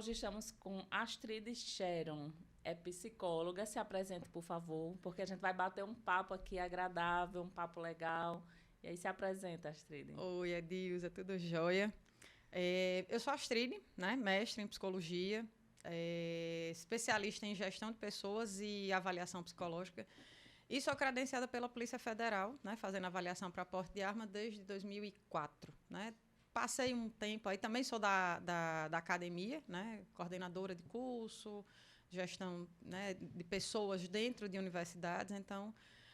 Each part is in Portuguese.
hoje estamos com Astrid Sharon, é psicóloga. Se apresente, por favor, porque a gente vai bater um papo aqui agradável, um papo legal. E aí se apresenta, Astrid. Oi, Edilza, tudo jóia? Eu sou Astrid, né, mestre em psicologia, especialista em gestão de pessoas e avaliação psicológica. E sou credenciada pela Polícia Federal, né, fazendo avaliação para porte de arma desde 2004. Né? Passei um tempo aí, também sou da academia, né, coordenadora de curso, gestão, né, de pessoas dentro de universidades. Então,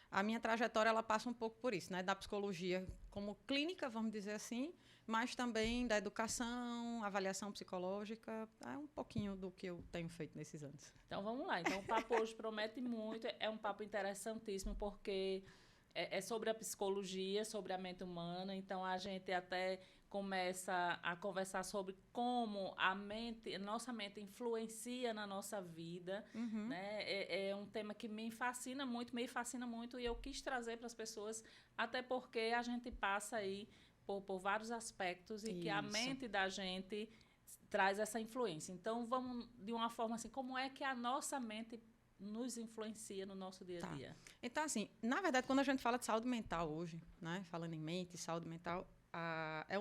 a minha trajetória ela passa um pouco por isso, né, da psicologia como clínica, vamos dizer assim, mas também da educação, avaliação psicológica, é um pouquinho do que eu tenho feito nesses anos. Então, vamos lá. Então, o papo hoje promete muito, é um papo interessantíssimo, porque é sobre a psicologia, sobre a mente humana. Então, a gente até começa a conversar sobre como nossa mente influencia na nossa vida. Uhum. Né? É um tema que me fascina muito, e eu quis trazer para as pessoas, até porque a gente passa aí por vários aspectos e que a mente da gente traz essa influência. Então, vamos de uma forma assim, como é que a nossa mente nos influencia no nosso dia a dia? Então, assim, na verdade, quando a gente fala de saúde mental hoje, né, falando em mente, saúde mental,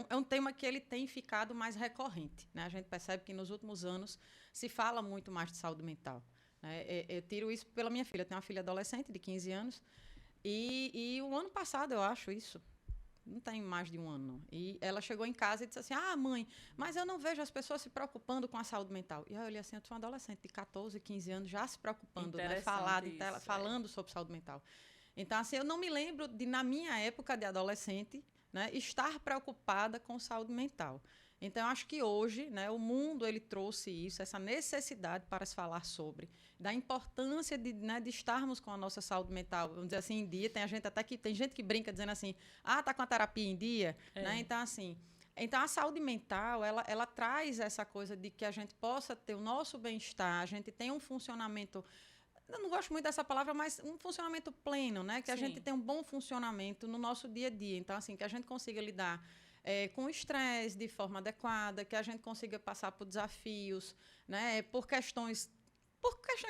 é um tema que ele tem ficado mais recorrente. Né? A gente percebe que nos últimos anos se fala muito mais de saúde mental. Né? Eu tiro isso pela minha filha. Eu tenho uma filha adolescente de 15 anos e o ano passado, eu acho isso, não tem mais de um ano, não. E ela chegou em casa e disse assim, mãe, mas eu não vejo as pessoas se preocupando com a saúde mental. E eu olhei assim, eu sou uma adolescente de 14, 15 anos, já se preocupando, né, falando sobre saúde mental. Então, assim, eu não me lembro de, na minha época de adolescente, né, estar preocupada com saúde mental. Então, eu acho que hoje, né, o mundo ele trouxe isso, essa necessidade para se falar sobre, da importância de, né, de estarmos com a nossa saúde mental, vamos dizer assim, em dia. Tem gente que brinca dizendo assim, tá com a terapia em dia, né? Então, assim, a saúde mental, ela traz essa coisa de que a gente possa ter o nosso bem-estar, a gente tem um funcionamento, eu não gosto muito dessa palavra, mas um funcionamento pleno, né? Que a gente tem um bom funcionamento no nosso dia a dia. Então, assim, que a gente consiga lidar com o estresse de forma adequada, que a gente consiga passar por desafios, né? Por questões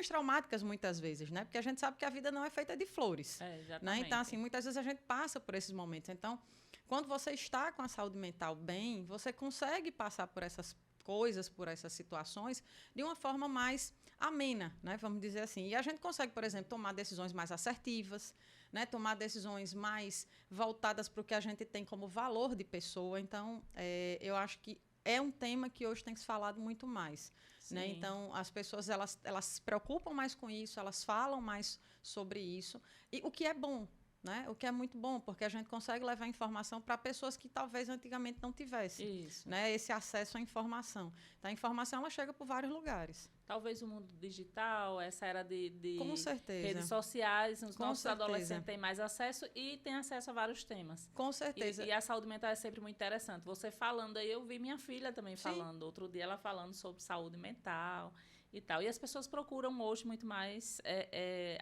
traumáticas, muitas vezes, né? Porque a gente sabe que a vida não é feita de flores. Né? Então, assim, muitas vezes a gente passa por esses momentos. Então, quando você está com a saúde mental bem, você consegue passar por essas coisas, por essas situações, de uma forma mais amena, né? Vamos dizer assim. E a gente consegue, por exemplo, tomar decisões mais assertivas, né? Tomar decisões mais voltadas para o que a gente tem como valor de pessoa. Então, eu acho que é um tema que hoje tem se falado muito mais. Né? Então, as pessoas elas se preocupam mais com isso, elas falam mais sobre isso, e o que é bom. Né? O que é muito bom, porque a gente consegue levar informação para pessoas que talvez antigamente não tivessem, né? Esse acesso à informação. Então, a informação ela chega por vários lugares. Talvez o mundo digital, essa era de com certeza. Redes sociais, os nossos certeza. Adolescentes têm mais acesso e têm acesso a vários temas. Com certeza. E a saúde mental é sempre muito interessante. Você falando aí, eu vi minha filha também falando. Outro dia ela falando sobre saúde mental e tal. E as pessoas procuram hoje muito mais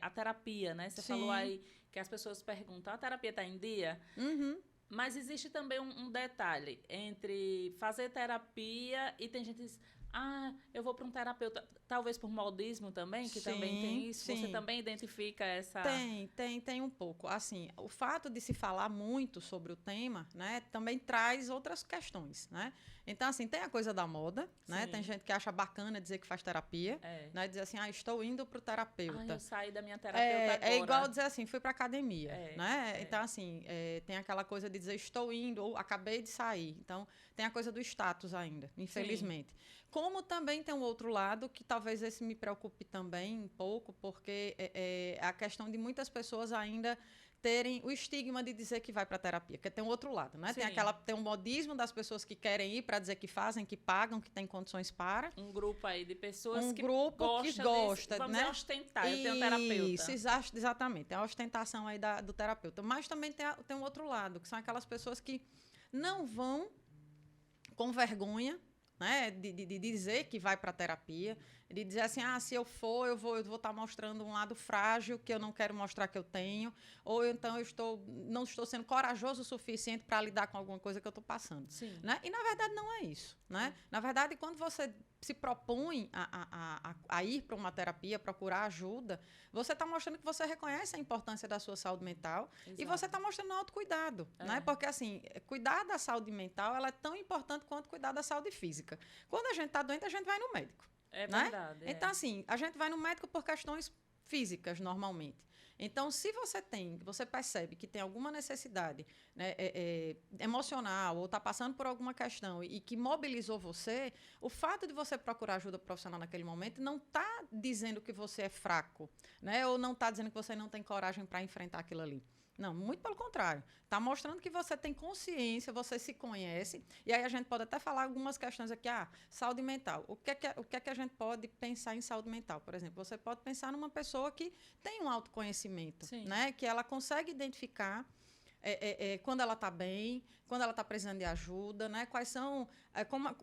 a terapia, né? Você falou aí que as pessoas perguntam, a terapia está em dia? Uhum. Mas existe também um detalhe entre fazer terapia e tem gente que diz, eu vou para um terapeuta, talvez por modismo também, que também tem isso. Você também identifica essa... Tem um pouco. Assim, o fato de se falar muito sobre o tema, né, também traz outras questões, né? Então, assim, tem a coisa da moda, né? Tem gente que acha bacana dizer que faz terapia, né? Dizer assim, estou indo para o terapeuta. Eu saí da minha terapeuta agora. É igual dizer assim, fui para academia, né? Então, assim, tem aquela coisa de dizer estou indo ou acabei de sair. Então, tem a coisa do status ainda, infelizmente. Como também tem um outro lado, que talvez esse me preocupe também um pouco, porque a questão de muitas pessoas ainda terem o estigma de dizer que vai para terapia, porque tem um outro lado, né? Tem um modismo das pessoas que querem ir para dizer que fazem, que pagam, que têm condições para. Um grupo aí de pessoas que gosta, vamos né? dizer, ostentar, eu tenho terapeuta. Isso, exatamente, tem a ostentação aí do terapeuta. Mas também tem um outro lado, que são aquelas pessoas que não vão com vergonha, né, de dizer que vai para a terapia, de dizer assim, se eu for, eu vou estar mostrando um lado frágil que eu não quero mostrar que eu tenho, ou então não estou sendo corajoso o suficiente para lidar com alguma coisa que eu estou passando. Né? E, na verdade, não é isso. Né? Na verdade, quando você se propõe a ir para uma terapia, procurar ajuda, você está mostrando que você reconhece a importância da sua saúde mental. Exato. E você está mostrando autocuidado. Né? Porque, assim, cuidar da saúde mental ela é tão importante quanto cuidar da saúde física. Quando a gente está doente, a gente vai no médico. É né? verdade. Então, assim, a gente vai no médico por questões físicas, normalmente. Então, se você percebe que tem alguma necessidade, né, emocional ou está passando por alguma questão e que mobilizou você, o fato de você procurar ajuda profissional naquele momento não está dizendo que você é fraco, né, ou não está dizendo que você não tem coragem para enfrentar aquilo ali. Não, muito pelo contrário. Está mostrando que você tem consciência, você se conhece. E aí a gente pode até falar algumas questões aqui. Saúde mental. O que é que a gente pode pensar em saúde mental? Por exemplo, você pode pensar numa pessoa que tem um autoconhecimento, né? Que ela consegue identificar quando ela está bem, quando ela está precisando de ajuda, né? Quais são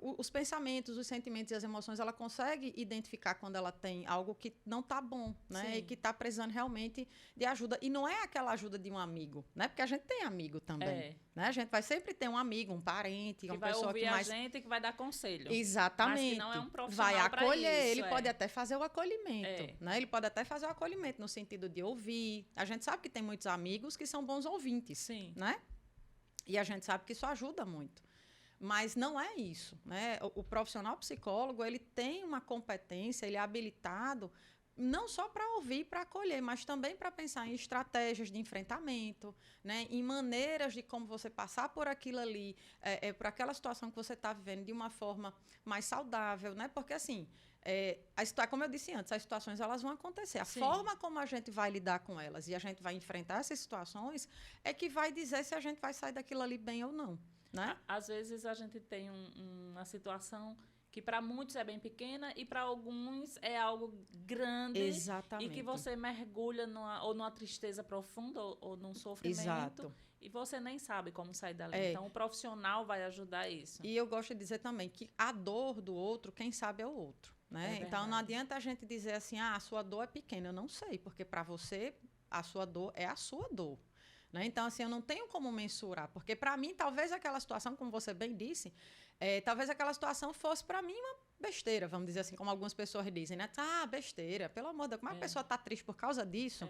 os pensamentos, os sentimentos e as emoções, ela consegue identificar quando ela tem algo que não está bom, né? E que está precisando realmente de ajuda. E não é aquela ajuda de um amigo, né? Porque a gente tem amigo também. Né? A gente vai sempre ter um amigo, um parente, uma pessoa que mais... a gente e que vai dar conselho. Exatamente. Mas que não é um profissional vai acolher, isso, ele pode até fazer o acolhimento. Né? Ele pode até fazer o acolhimento no sentido de ouvir. A gente sabe que tem muitos amigos que são bons ouvintes. Sim. Né? E a gente sabe que isso ajuda muito. Mas não é isso. Né? O profissional psicólogo, ele tem uma competência, ele é habilitado não só para ouvir, para acolher, mas também para pensar em estratégias de enfrentamento, né? Em maneiras de como você passar por aquilo ali, por aquela situação que você está vivendo de uma forma mais saudável, né? Porque, assim, como eu disse antes, as situações elas vão acontecer. A forma como a gente vai lidar com elas e a gente vai enfrentar essas situações é que vai dizer se a gente vai sair daquilo ali bem ou não. Né? Às vezes a gente tem uma situação que para muitos é bem pequena e para alguns é algo grande. Exatamente. E que você mergulha numa tristeza profunda ou num sofrimento. Exato. E você nem sabe como sair dali. Então, o profissional vai ajudar isso. E eu gosto de dizer também que a dor do outro, quem sabe é o outro. Né? Então, não adianta a gente dizer assim, a sua dor é pequena. Eu não sei, porque para você, a sua dor é a sua dor. Né? Então, assim, eu não tenho como mensurar, porque para mim, talvez aquela situação, como você bem disse, talvez aquela situação fosse para mim uma besteira, vamos dizer assim, como algumas pessoas dizem, né? Besteira, pelo amor de Deus, como a pessoa está triste por causa disso?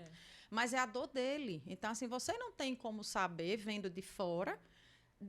Mas é a dor dele. Então, assim, você não tem como saber, vendo de fora,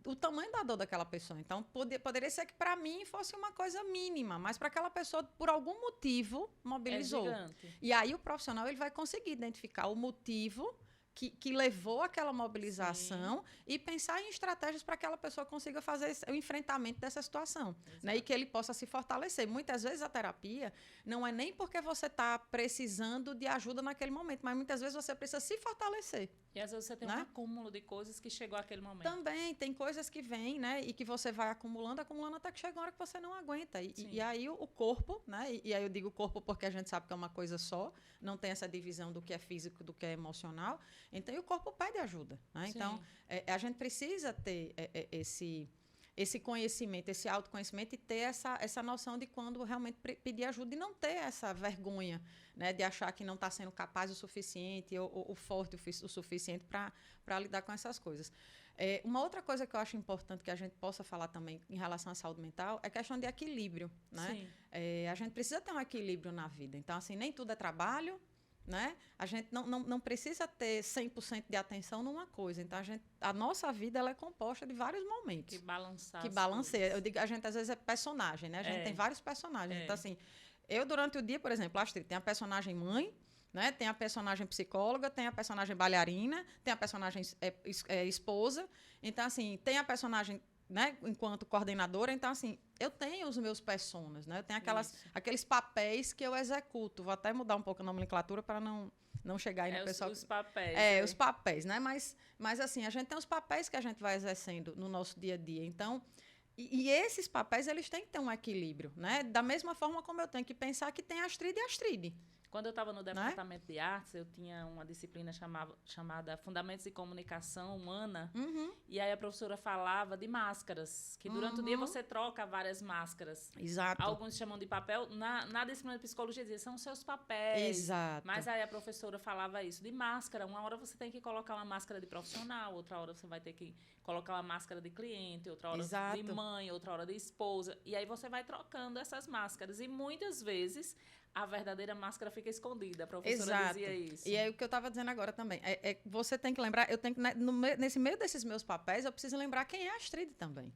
o tamanho da dor daquela pessoa. Então, poderia ser que para mim fosse uma coisa mínima, mas para aquela pessoa, por algum motivo, mobilizou. É gigante. E aí o profissional ele vai conseguir identificar o motivo que levou aquela mobilização e pensar em estratégias para que aquela pessoa consiga fazer o enfrentamento dessa situação. Né? E que ele possa se fortalecer. Muitas vezes a terapia não é nem porque você está precisando de ajuda naquele momento, mas muitas vezes você precisa se fortalecer. E às vezes você tem um acúmulo de coisas que chegou àquele momento. Também, tem coisas que vêm, né? E que você vai acumulando até que chega uma hora que você não aguenta. E aí o corpo, né? E aí eu digo corpo porque a gente sabe que é uma coisa só, não tem essa divisão do que é físico do que é emocional. Então, o corpo pede ajuda. Né? Então, a gente precisa ter esse conhecimento, esse autoconhecimento e ter essa noção de quando realmente pedir ajuda e não ter essa vergonha, né, de achar que não está sendo capaz o suficiente ou forte o suficiente para lidar com essas coisas. Uma outra coisa que eu acho importante que a gente possa falar também em relação à saúde mental é a questão de equilíbrio. Né? A gente precisa ter um equilíbrio na vida. Então, assim, nem tudo é trabalho, né? A gente não precisa ter 100% de atenção numa coisa. Então, a nossa vida ela é composta de vários momentos. Que balanceia. Eu digo, a gente, às vezes, é personagem, né? A gente tem vários personagens. Então, assim, eu, durante o dia, por exemplo, Astrid, tem a personagem mãe, né? Tem a personagem psicóloga, tem a personagem bailarina, tem a personagem esposa. Então, assim, tem a personagem... Né, enquanto coordenadora, então, assim, eu tenho os meus personas, né? Eu tenho aqueles papéis que eu executo. Vou até mudar um pouco a nomenclatura para não chegar aí no pessoal. Os papéis. Os papéis, né? Mas, assim, a gente tem os papéis que a gente vai exercendo no nosso dia a dia. Então, e esses papéis, eles têm que ter um equilíbrio, né? Da mesma forma como eu tenho que pensar que tem Astrid e Astrid. Quando eu estava no departamento de artes, eu tinha uma disciplina chamada Fundamentos de Comunicação Humana, e aí a professora falava de máscaras, que durante o dia você troca várias máscaras. Exato. Alguns chamam de papel. Na disciplina de psicologia dizia, são seus papéis. Exato. Mas aí a professora falava isso, de máscara. Uma hora você tem que colocar uma máscara de profissional, outra hora você vai ter que colocar uma máscara de cliente, outra hora de mãe, outra hora de esposa. E aí você vai trocando essas máscaras. E muitas vezes a verdadeira máscara fica escondida. A professora dizia isso. E é o que eu estava dizendo agora também. Você tem que lembrar, eu tenho que, nesse meio desses meus papéis, eu preciso lembrar quem é a Astrid também.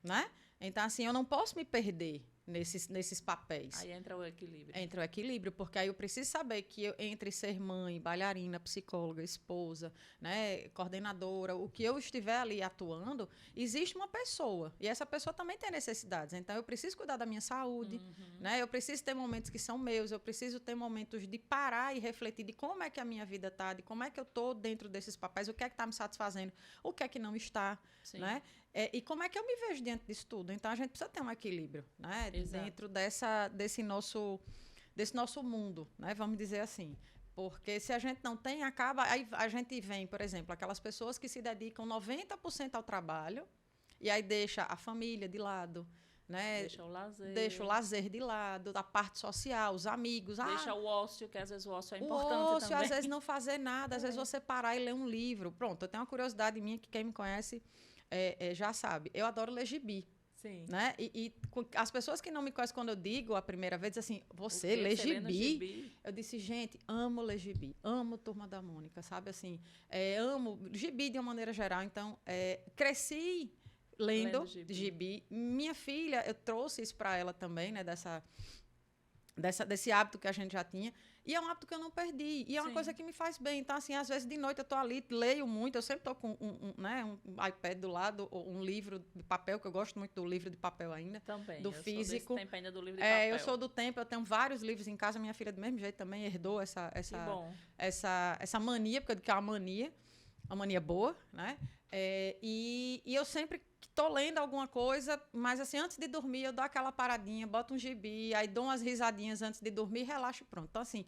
Né? Então, assim, eu não posso me perder nesses papéis. Aí entra o equilíbrio. Entra o equilíbrio, porque aí eu preciso saber que entre ser mãe, bailarina, psicóloga, esposa, né, coordenadora, o que eu estiver ali atuando, existe uma pessoa. E essa pessoa também tem necessidades. Então, eu preciso cuidar da minha saúde, né? Eu preciso ter momentos que são meus, eu preciso ter momentos de parar e refletir de como é que a minha vida está, de como é que eu estou dentro desses papéis, o que é que está me satisfazendo, o que é que não está, né? E como é que eu me vejo diante disso tudo? Então, a gente precisa ter um equilíbrio, né? Dentro desse nosso mundo, né? Vamos dizer assim. Porque se a gente não tem, acaba... Aí a gente vem, por exemplo, aquelas pessoas que se dedicam 90% ao trabalho e aí deixa a família de lado, né? Deixa o lazer de lado, a parte social, os amigos. Deixa o ócio, que às vezes o ócio é importante também. O ócio, às vezes, não fazer nada. Às vezes, você parar e ler um livro. Pronto, eu tenho uma curiosidade minha que quem me conhece... já sabe, eu adoro ler gibi. Sim. Né? E as pessoas que não me conhecem quando eu digo a primeira vez, dizem assim, você lê gibi? Eu disse, gente, amo ler gibi, amo Turma da Mônica, sabe? Assim, amo gibi de uma maneira geral. Então, cresci lendo gibi. Minha filha, eu trouxe isso para ela também, né? Desse hábito que a gente já tinha. E é um hábito que eu não perdi. E é uma coisa que me faz bem. Então, assim, às vezes de noite eu estou ali, leio muito. Eu sempre estou com um iPad do lado, ou um livro de papel, que eu gosto muito do livro de papel ainda. Também. Do físico. Sou desse tempo ainda do livro de papel. Eu sou do tempo, eu tenho vários livros em casa. Minha filha, do mesmo jeito, também herdou essa mania, porque eu digo que é uma mania boa, né? E eu sempre estou lendo alguma coisa, mas assim, antes de dormir, eu dou aquela paradinha, boto um gibi, aí dou umas risadinhas antes de dormir, relaxo, pronto. Então, assim,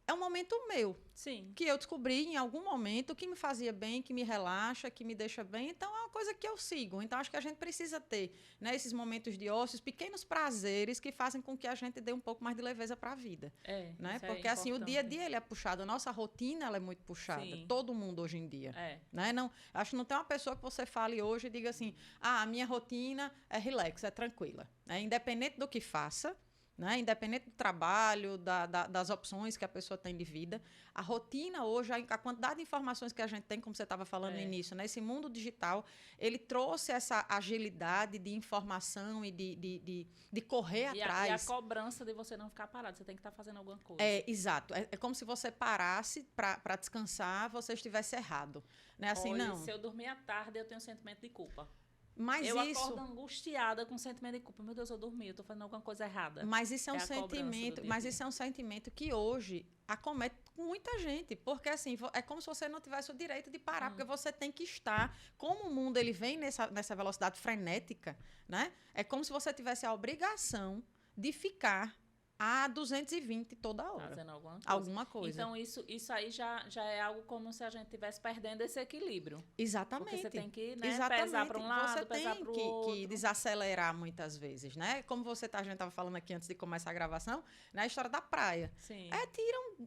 é um momento meu. Sim. Que eu descobri em algum momento que me fazia bem, que me relaxa, que me deixa bem. Então, é uma coisa que eu sigo. Então, acho que a gente precisa ter, né, esses momentos de ócio, pequenos prazeres que fazem com que a gente dê um pouco mais de leveza para a vida. Né? Porque, assim, o dia a dia ele é puxado. A nossa rotina ela é muito puxada. Sim. Todo mundo hoje em dia. Né? Não, acho que não tem uma pessoa que você fale hoje e diga assim, a minha rotina é relax, é tranquila. Independente do que faça, né? Independente do trabalho, das opções que a pessoa tem de vida, a rotina hoje, a quantidade de informações que a gente tem, como você estava falando no início, né? Esse mundo digital, ele trouxe essa agilidade de informação e de correr atrás. E a cobrança de você não ficar parado, você tem que estar fazendo alguma coisa. Exato. É como se você parasse para descansar, você estivesse errado. Né? Assim, Olha, não. Se eu dormir à tarde, eu tenho sentimento de culpa. Mas eu acordo angustiada com sentimento de culpa. Meu Deus, eu dormi, eu estou fazendo alguma coisa errada. Mas isso é um sentimento, isso é um sentimento que hoje acomete muita gente, porque assim, é como se você não tivesse o direito de parar, porque você tem que estar, como o mundo ele vem nessa velocidade frenética, né? É como se você tivesse a obrigação de ficar a 220 toda hora. Fazendo alguma coisa. Então, isso aí já é algo como se a gente estivesse perdendo esse equilíbrio. Exatamente. Porque você tem que pesar para um lado, pesar para o outro. Você tem que desacelerar muitas vezes, né? Como a gente estava falando aqui antes de começar a gravação, né? A história da praia. Sim.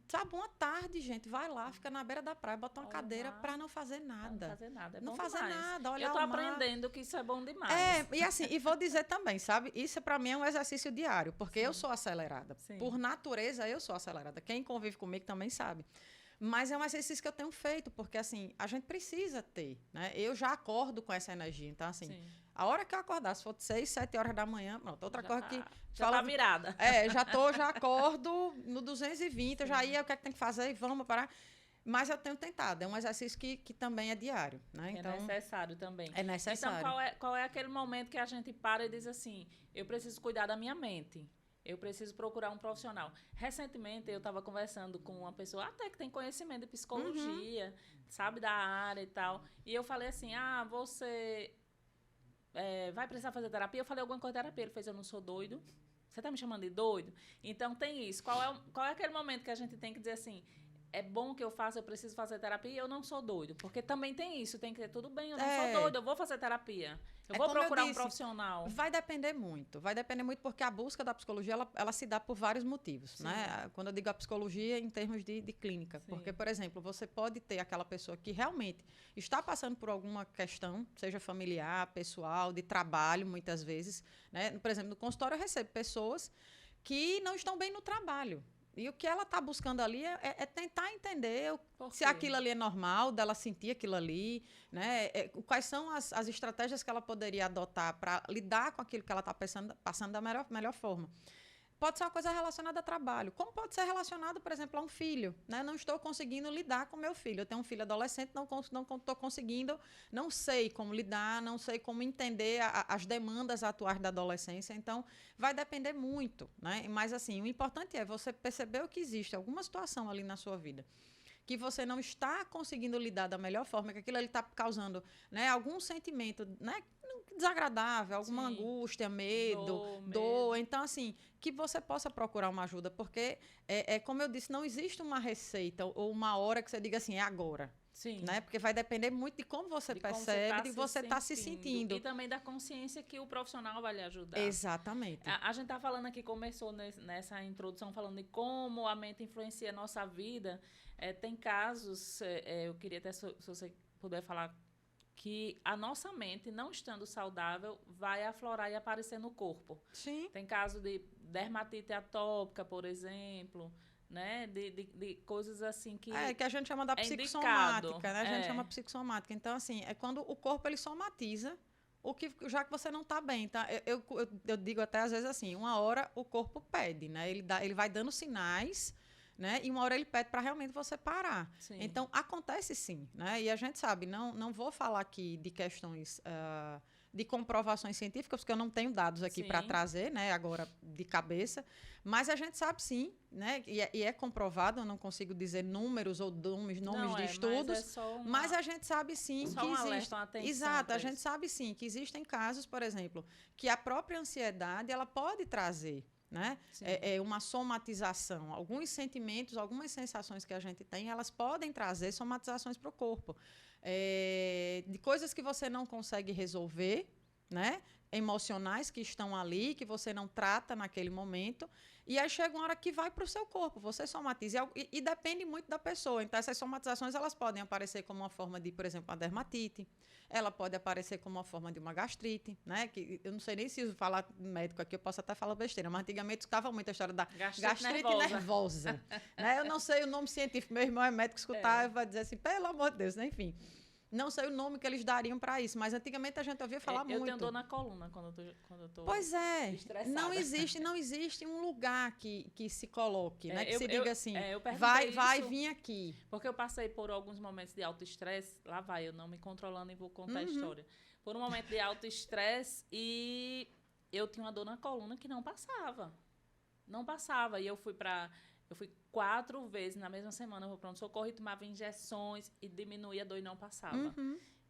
Sabe, uma tarde, gente, vai lá, fica na beira da praia, bota uma cadeira para não fazer nada. Não fazer nada, não fazer nada, olha. Eu tô aprendendo que isso é bom demais. E assim, e vou dizer também, sabe? Isso para mim é um exercício diário, porque eu sou acelerada. Sim. Por natureza, eu sou acelerada. Quem convive comigo também sabe. Mas é um exercício que eu tenho feito, porque, assim, a gente precisa ter, né? Eu já acordo com essa energia. Então, assim, a hora que eu acordar, se for 6, 7 horas da manhã, pronto, outra coisa que... Já tá virada. Já acordo no 220, eu já ia, o que é que tem que fazer? Vamos parar. Mas eu tenho tentado, é um exercício que também é diário, né? Então, é necessário também. É necessário. Então, qual é aquele momento que a gente para e diz assim, eu preciso cuidar da minha mente? Eu preciso procurar um profissional. Recentemente, eu estava conversando com uma pessoa até que tem conhecimento de psicologia, sabe, da área e tal. E eu falei assim, você vai precisar fazer terapia? Eu falei alguma coisa de terapia. Ele fez, eu não sou doido. Você está me chamando de doido? Então, tem isso. Qual é aquele momento que a gente tem que dizer assim, é bom que eu faça, eu preciso fazer terapia e eu não sou doido? Porque também tem isso, tem que ter tudo bem, eu não sou doido, eu vou fazer terapia. Eu vou procurar um profissional. Vai depender muito porque a busca da psicologia, ela se dá por vários motivos, né? Quando eu digo a psicologia em termos de clínica. Sim. Porque, por exemplo, você pode ter aquela pessoa que realmente está passando por alguma questão, seja familiar, pessoal, de trabalho, muitas vezes, né? Por exemplo, no consultório eu recebo pessoas que não estão bem no trabalho. E o que ela está buscando ali é tentar entender se aquilo ali é normal, dela sentir aquilo ali, né? Quais são as estratégias que ela poderia adotar para lidar com aquilo que ela está passando da melhor forma. Pode ser uma coisa relacionada a trabalho, como pode ser relacionado, por exemplo, a um filho, né? Não estou conseguindo lidar com meu filho. Eu tenho um filho adolescente, não estou conseguindo, não sei como lidar, não sei como entender as demandas atuais da adolescência. Então, vai depender muito, né? Mas, assim, o importante é você perceber que existe alguma situação ali na sua vida que você não está conseguindo lidar da melhor forma, que aquilo ali está causando, né, algum sentimento, né, desagradável, alguma angústia, dor. Então, assim, que você possa procurar uma ajuda, porque, como eu disse, não existe uma receita ou uma hora que você diga assim, é agora. Sim. Né? Porque vai depender muito de como você percebe, de você está se sentindo. E também da consciência que o profissional vai lhe ajudar. Exatamente. A gente está falando aqui, começou nessa introdução, falando de como a mente influencia a nossa vida. Tem casos, eu queria até, se você puder falar, que a nossa mente, não estando saudável, vai aflorar e aparecer no corpo. Sim. Tem caso de dermatite atópica, por exemplo, né? De coisas assim que que a gente chama da psicossomática, né? A gente chama psicossomática. Então, assim, é quando o corpo ele somatiza já que você não está bem, tá? Eu digo até às vezes assim, uma hora o corpo pede, né? Ele vai dando sinais, né? E uma hora ele pede para realmente você parar. Sim. Então, acontece sim, né? E a gente sabe, não vou falar aqui de questões de comprovações científicas, porque eu não tenho dados aqui para trazer, né? Agora, de cabeça. Mas a gente sabe sim, né? E é comprovado, eu não consigo dizer números ou nomes de estudos, mas a gente sabe sim que existe. Exato, a gente sabe sim que existem casos, por exemplo, que a própria ansiedade ela pode trazer, né? Uma somatização. Alguns sentimentos, algumas sensações que a gente tem, elas podem trazer somatizações para o corpo. De coisas que você não consegue resolver, né? Emocionais que estão ali, que você não trata naquele momento. E aí chega uma hora que vai para o seu corpo, você somatiza. E depende muito da pessoa. Então, essas somatizações elas podem aparecer como uma forma de, por exemplo, uma dermatite. Ela pode aparecer como uma forma de uma gastrite, né? Que eu não sei nem se falar médico aqui, eu posso até falar besteira, mas antigamente escutava muito a história da gastrite nervosa. Né? Eu não sei o nome científico, meu irmão é médico, escutar e vai dizer assim, pelo amor de Deus, né? Enfim. Não sei o nome que eles dariam para isso, mas antigamente a gente ouvia falar muito. Eu tenho dor na coluna quando eu tô pois é, estressada. Não existe um lugar que se coloque, né? Que se diga assim, vai vir aqui. Porque eu passei por alguns momentos de alto estresse, lá vai, eu não me controlando e vou contar a história. Por um momento de alto estresse e eu tinha uma dor na coluna que não passava. Não passava. E eu fui 4 vezes na mesma semana para pronto-socorro e tomava injeções e diminuía a dor e não passava.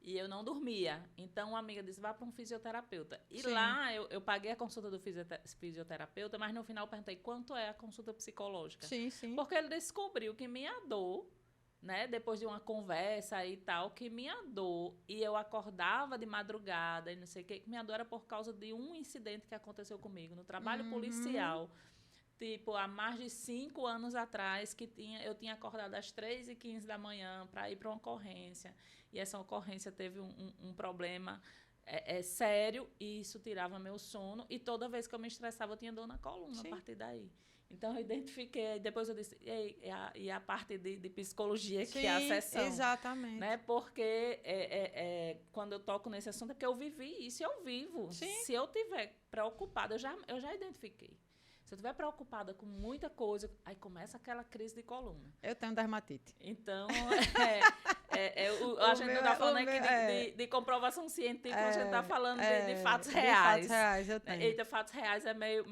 E eu não dormia. Então, uma amiga disse, vá para um fisioterapeuta. E lá, eu paguei a consulta do fisioterapeuta, mas no final eu perguntei, quanto é a consulta psicológica? Sim, sim. Porque ele descobriu que minha dor, né, depois de uma conversa e tal, que minha dor, e eu acordava de madrugada e não sei o que, minha dor era por causa de um incidente que aconteceu comigo no trabalho policial. Tipo, há mais de 5 anos atrás, que eu tinha acordado às 3h15 da manhã para ir para uma ocorrência. E essa ocorrência teve um problema sério e isso tirava meu sono. E toda vez que eu me estressava, eu tinha dor na coluna a partir daí. Então, eu identifiquei. Depois eu disse, e a parte de psicologia, que é a sessão. Exatamente. Né? Porque quando eu toco nesse assunto, é porque eu vivi isso e eu vivo. Sim. Se eu estiver preocupada, eu já identifiquei. Se eu estiver preocupada com muita coisa, aí começa aquela crise de coluna. Eu tenho dermatite. Então, a gente não está falando aqui de comprovação científica, a gente está falando de fatos reais. De fatos reais, eu tenho. Eita, fatos reais é meio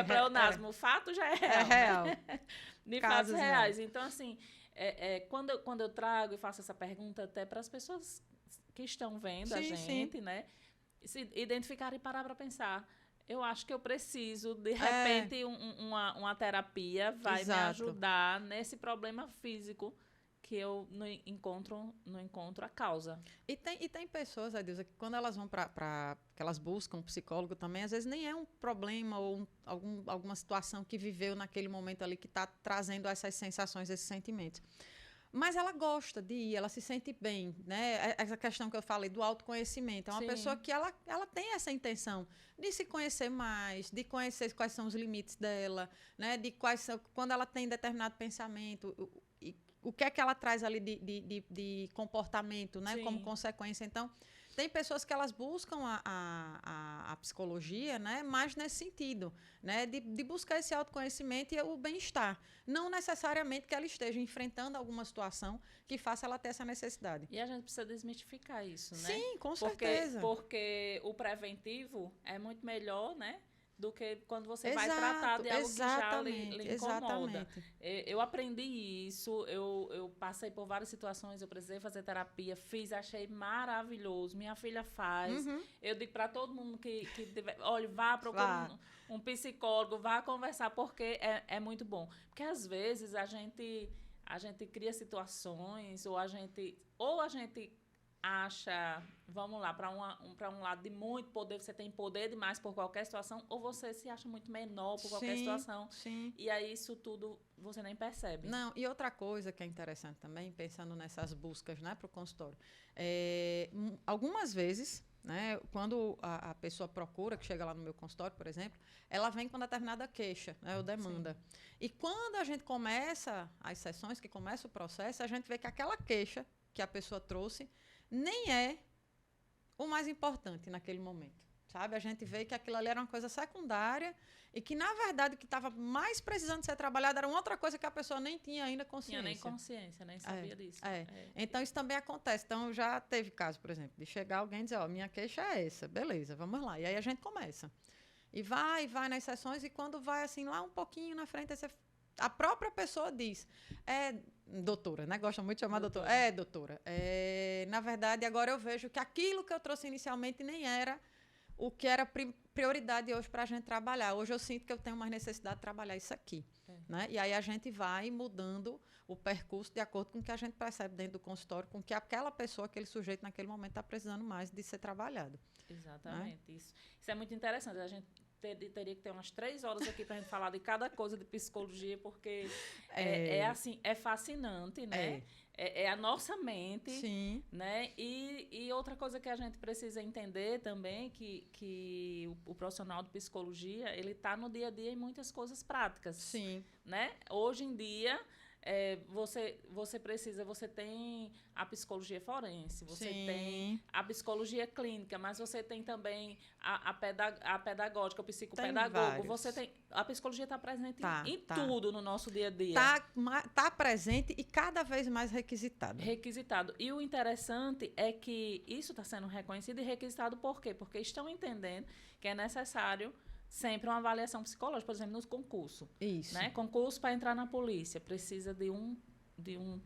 pleonasmo. É. O fato já é real. É real. Né? De fatos reais. Então, assim, quando eu trago e faço essa pergunta até para as pessoas que estão vendo a gente, né? Se identificarem e parar para pensar. Eu acho que eu preciso, de repente, uma terapia vai me Exato. ajudar nesse problema físico que eu não encontro a causa. E tem pessoas, Adilza, que quando elas vão que elas buscam um psicólogo também, às vezes nem é um problema ou alguma situação que viveu naquele momento ali que está trazendo essas sensações, esses sentimentos. Mas ela gosta de ir, ela se sente bem, né? Essa questão que eu falei do autoconhecimento. É uma Sim. pessoa que ela tem essa intenção de se conhecer mais, de conhecer quais são os limites dela, né? De quais são, quando ela tem determinado pensamento, o que é que ela traz ali de comportamento, né? Sim. Como consequência. Então, tem pessoas que elas buscam a psicologia, né? Mais nesse sentido, né? De buscar esse autoconhecimento e o bem-estar. Não necessariamente que ela esteja enfrentando alguma situação que faça ela ter essa necessidade. E a gente precisa desmistificar isso, né? Sim, com certeza. Porque o preventivo é muito melhor, né? Do que quando você Exato, vai tratar de algo que já lhe incomoda. Exatamente. Eu aprendi isso, eu passei por várias situações, eu precisei fazer terapia, fiz, achei maravilhoso. Minha filha faz. Eu digo para todo mundo que tiver, olha, vá procurar um psicólogo, vá conversar, porque é muito bom. Porque às vezes a gente cria situações, ou a gente acha, vamos lá, para um lado de muito poder, você tem poder demais por qualquer situação, ou você se acha muito menor por qualquer situação. Sim. E aí isso tudo você nem percebe. Não, e outra coisa que é interessante também, pensando nessas buscas, né, para o consultório, algumas vezes, né, quando a pessoa procura, que chega lá no meu consultório, por exemplo, ela vem com determinada queixa, né, ou demanda. Sim. E quando a gente começa as sessões, que começa o processo, a gente vê que aquela queixa que a pessoa trouxe nem é o mais importante naquele momento, sabe? A gente vê que aquilo ali era uma coisa secundária e que, na verdade, o que estava mais precisando ser trabalhado era uma outra coisa que a pessoa nem tinha ainda consciência. Tinha nem consciência, nem sabia disso. Então, isso também acontece. Então, já teve caso, por exemplo, de chegar alguém e dizer, ó, minha queixa é essa, beleza, vamos lá. E aí a gente começa. E vai nas sessões e quando vai, assim, lá um pouquinho na frente, a própria pessoa diz, doutora, né? Gosta muito de chamar doutora. Doutora. Na verdade, agora eu vejo que aquilo que eu trouxe inicialmente nem era o que era prioridade hoje para a gente trabalhar. Hoje eu sinto que eu tenho mais necessidade de trabalhar isso aqui. Né? E aí a gente vai mudando o percurso de acordo com o que a gente percebe dentro do consultório, com que aquela pessoa, aquele sujeito naquele momento está precisando mais de ser trabalhado. Exatamente. Né? Isso é muito interessante. A gente teria que ter umas 3 horas aqui para a gente falar de cada coisa de psicologia, porque assim, é fascinante, né? É a nossa mente. Sim. Né? E outra coisa que a gente precisa entender também, que o profissional de psicologia, ele está no dia a dia em muitas coisas práticas. Sim. Né? Hoje em dia, você tem a psicologia forense, você tem a psicologia clínica, mas você tem também a pedagógica, o psicopedagogo. Você tem, a psicologia está presente em tudo no nosso dia a dia. Está presente e cada vez mais requisitado. E o interessante é que isso está sendo reconhecido e requisitado por quê? Porque estão entendendo que é necessário sempre uma avaliação psicológica, por exemplo, no concurso. Isso. Né? Concurso para entrar na polícia precisa de um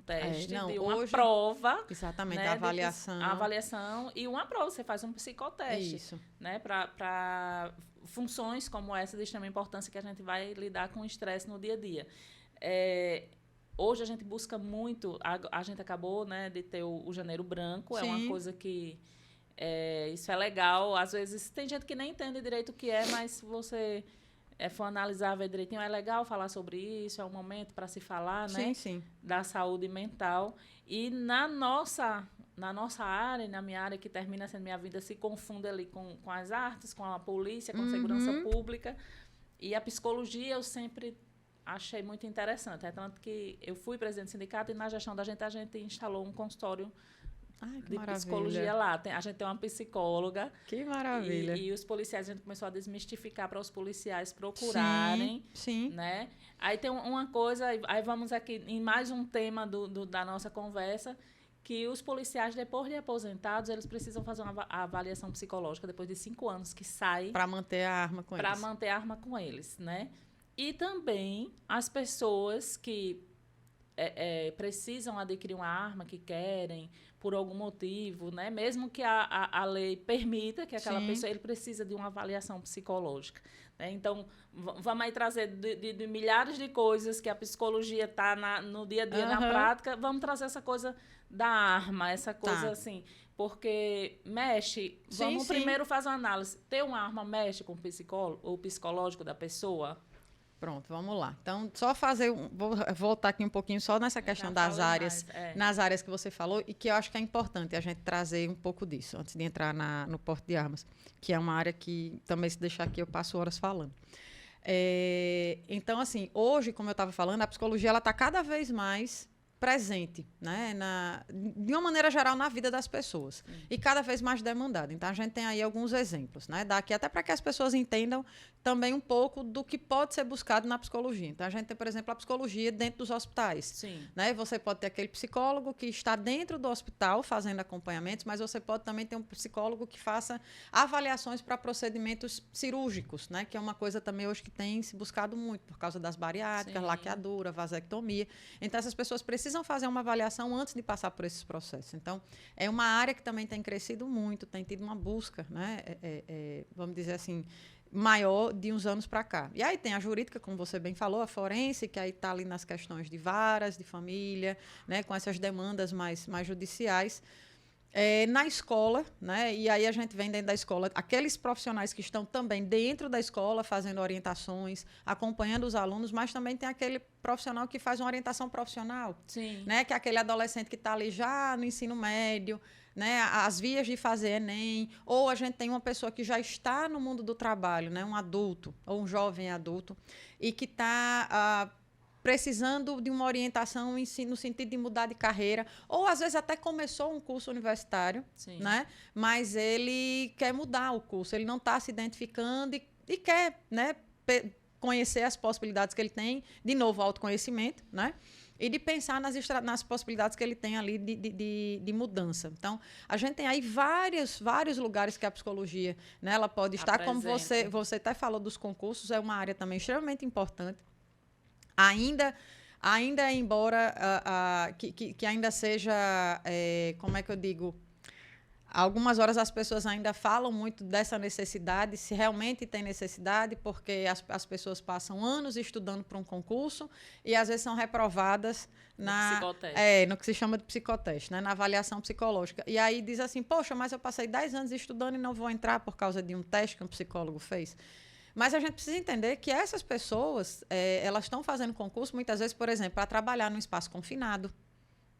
teste, de uma hoje, prova. Exatamente, né? a avaliação. A avaliação e uma prova. Você faz um psicoteste. Isso. Né? Para funções como essa de extrema importância que a gente vai lidar com o estresse no dia a dia. Hoje a gente busca muito, a gente acabou, né, de ter o Janeiro Branco, Sim. É uma coisa que isso é legal. Às vezes tem gente que nem entende direito o que mas se você for analisar, ver direitinho, é legal falar sobre isso, é um momento para se falar, sim, né? Sim. Da saúde mental. E na nossa área, na minha área, que termina sendo minha vida, se confunde ali com as artes, com a polícia, com a segurança pública. E a psicologia eu sempre achei muito interessante. É tanto que eu fui presidente do sindicato e na gestão da gente, a gente instalou um consultório de psicologia lá. A gente tem uma psicóloga. Que maravilha. E os policiais, a gente começou a desmistificar para os policiais procurarem. Sim. Né? Aí tem uma coisa, aí vamos aqui em mais um tema da nossa conversa, que os policiais, depois de aposentados, eles precisam fazer uma avaliação psicológica depois de 5 anos que sai. Para manter a arma com eles. Para manter a arma com eles, né? E também as pessoas que precisam adquirir uma arma, que querem, por algum motivo, né? Mesmo que a lei permita que aquela pessoa, ele precisa de uma avaliação psicológica. Né? Então, vamos aí trazer de milhares de coisas que a psicologia está no dia a dia, na prática, vamos trazer essa coisa da arma, essa coisa assim, porque mexe, vamos primeiro fazer uma análise. Ter uma arma mexe com o psicológico da pessoa? Pronto, vamos lá. Então, só vou voltar aqui um pouquinho só nessa questão das áreas, nas áreas que você falou, e que eu acho que é importante a gente trazer um pouco disso, antes de entrar no porte de armas, que é uma área que também, se deixar aqui, eu passo horas falando. Então, assim, hoje, como eu estava falando, a psicologia ela está cada vez mais presente, né, de uma maneira geral, na vida das pessoas. E cada vez mais demandada. Então, a gente tem aí alguns exemplos, né, daqui até para que as pessoas entendam também um pouco do que pode ser buscado na psicologia. Então, a gente tem, por exemplo, a psicologia dentro dos hospitais. Sim. Né? Você pode ter aquele psicólogo que está dentro do hospital fazendo acompanhamentos, mas você pode também ter um psicólogo que faça avaliações para procedimentos cirúrgicos, né, que é uma coisa também hoje que tem se buscado muito, por causa das bariátricas, laqueadura, vasectomia. Então, essas pessoas precisam fazer uma avaliação antes de passar por esses processos. Então, é uma área que também tem crescido muito, tem tido uma busca, né, vamos dizer assim, maior de uns anos para cá. E aí tem a jurídica, como você bem falou, a forense, que aí está ali nas questões de varas, de família, né, com essas demandas mais judiciais. Na escola, né, e aí a gente vem dentro da escola, aqueles profissionais que estão também dentro da escola, fazendo orientações, acompanhando os alunos, mas também tem aquele profissional que faz uma orientação profissional. Sim. Né, que é aquele adolescente que está ali já no ensino médio, né, as vias de fazer Enem, ou a gente tem uma pessoa que já está no mundo do trabalho, né, um adulto, ou um jovem adulto, e que está precisando de uma orientação no sentido de mudar de carreira, ou às vezes até começou um curso universitário, né, mas ele quer mudar o curso, ele não está se identificando e quer, né, conhecer as possibilidades que ele tem, de novo, autoconhecimento, né? E de pensar nas possibilidades que ele tem ali de mudança. Então, a gente tem aí vários lugares que a psicologia, né, ela pode estar, como você até falou dos concursos, é uma área também extremamente importante. Ainda embora que ainda seja, como é que eu digo, algumas horas as pessoas ainda falam muito dessa necessidade, se realmente tem necessidade, porque as pessoas passam anos estudando para um concurso e às vezes são reprovadas no que se chama de psicoteste, né, na avaliação psicológica. E aí diz assim, poxa, mas eu passei 10 anos estudando e não vou entrar por causa de um teste que um psicólogo fez. Mas a gente precisa entender que essas pessoas, elas estão fazendo concurso, muitas vezes, por exemplo, para trabalhar num espaço confinado.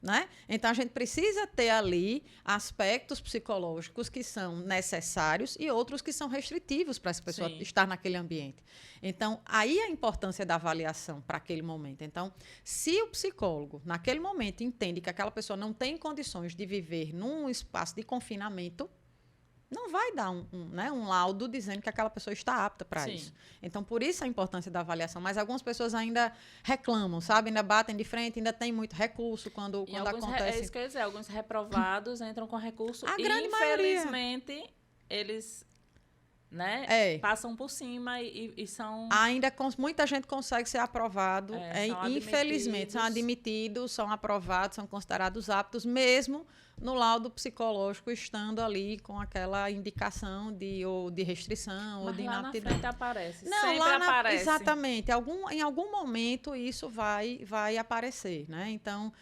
Né? Então, a gente precisa ter ali aspectos psicológicos que são necessários e outros que são restritivos para essa pessoa estar naquele ambiente. Então, aí a importância da avaliação para aquele momento. Então, se o psicólogo, naquele momento, entende que aquela pessoa não tem condições de viver num espaço de confinamento, não vai dar um laudo dizendo que aquela pessoa está apta para isso. Então, por isso a importância da avaliação. Mas algumas pessoas ainda reclamam, sabe? Ainda batem de frente, ainda tem muito recurso quando acontece. É isso que eu ia dizer. Alguns reprovados entram com recurso a e, grande infelizmente, maioria. Eles, né, passam por cima e são... Ainda muita gente consegue ser aprovado. Infelizmente, são admitidos, são aprovados, são considerados aptos, mesmo no laudo psicológico, estando ali com aquela indicação de restrição ou de inaptidão. Mas lá na frente aparece, não, sempre aparece. Exatamente. Em algum momento isso vai aparecer, né? Então,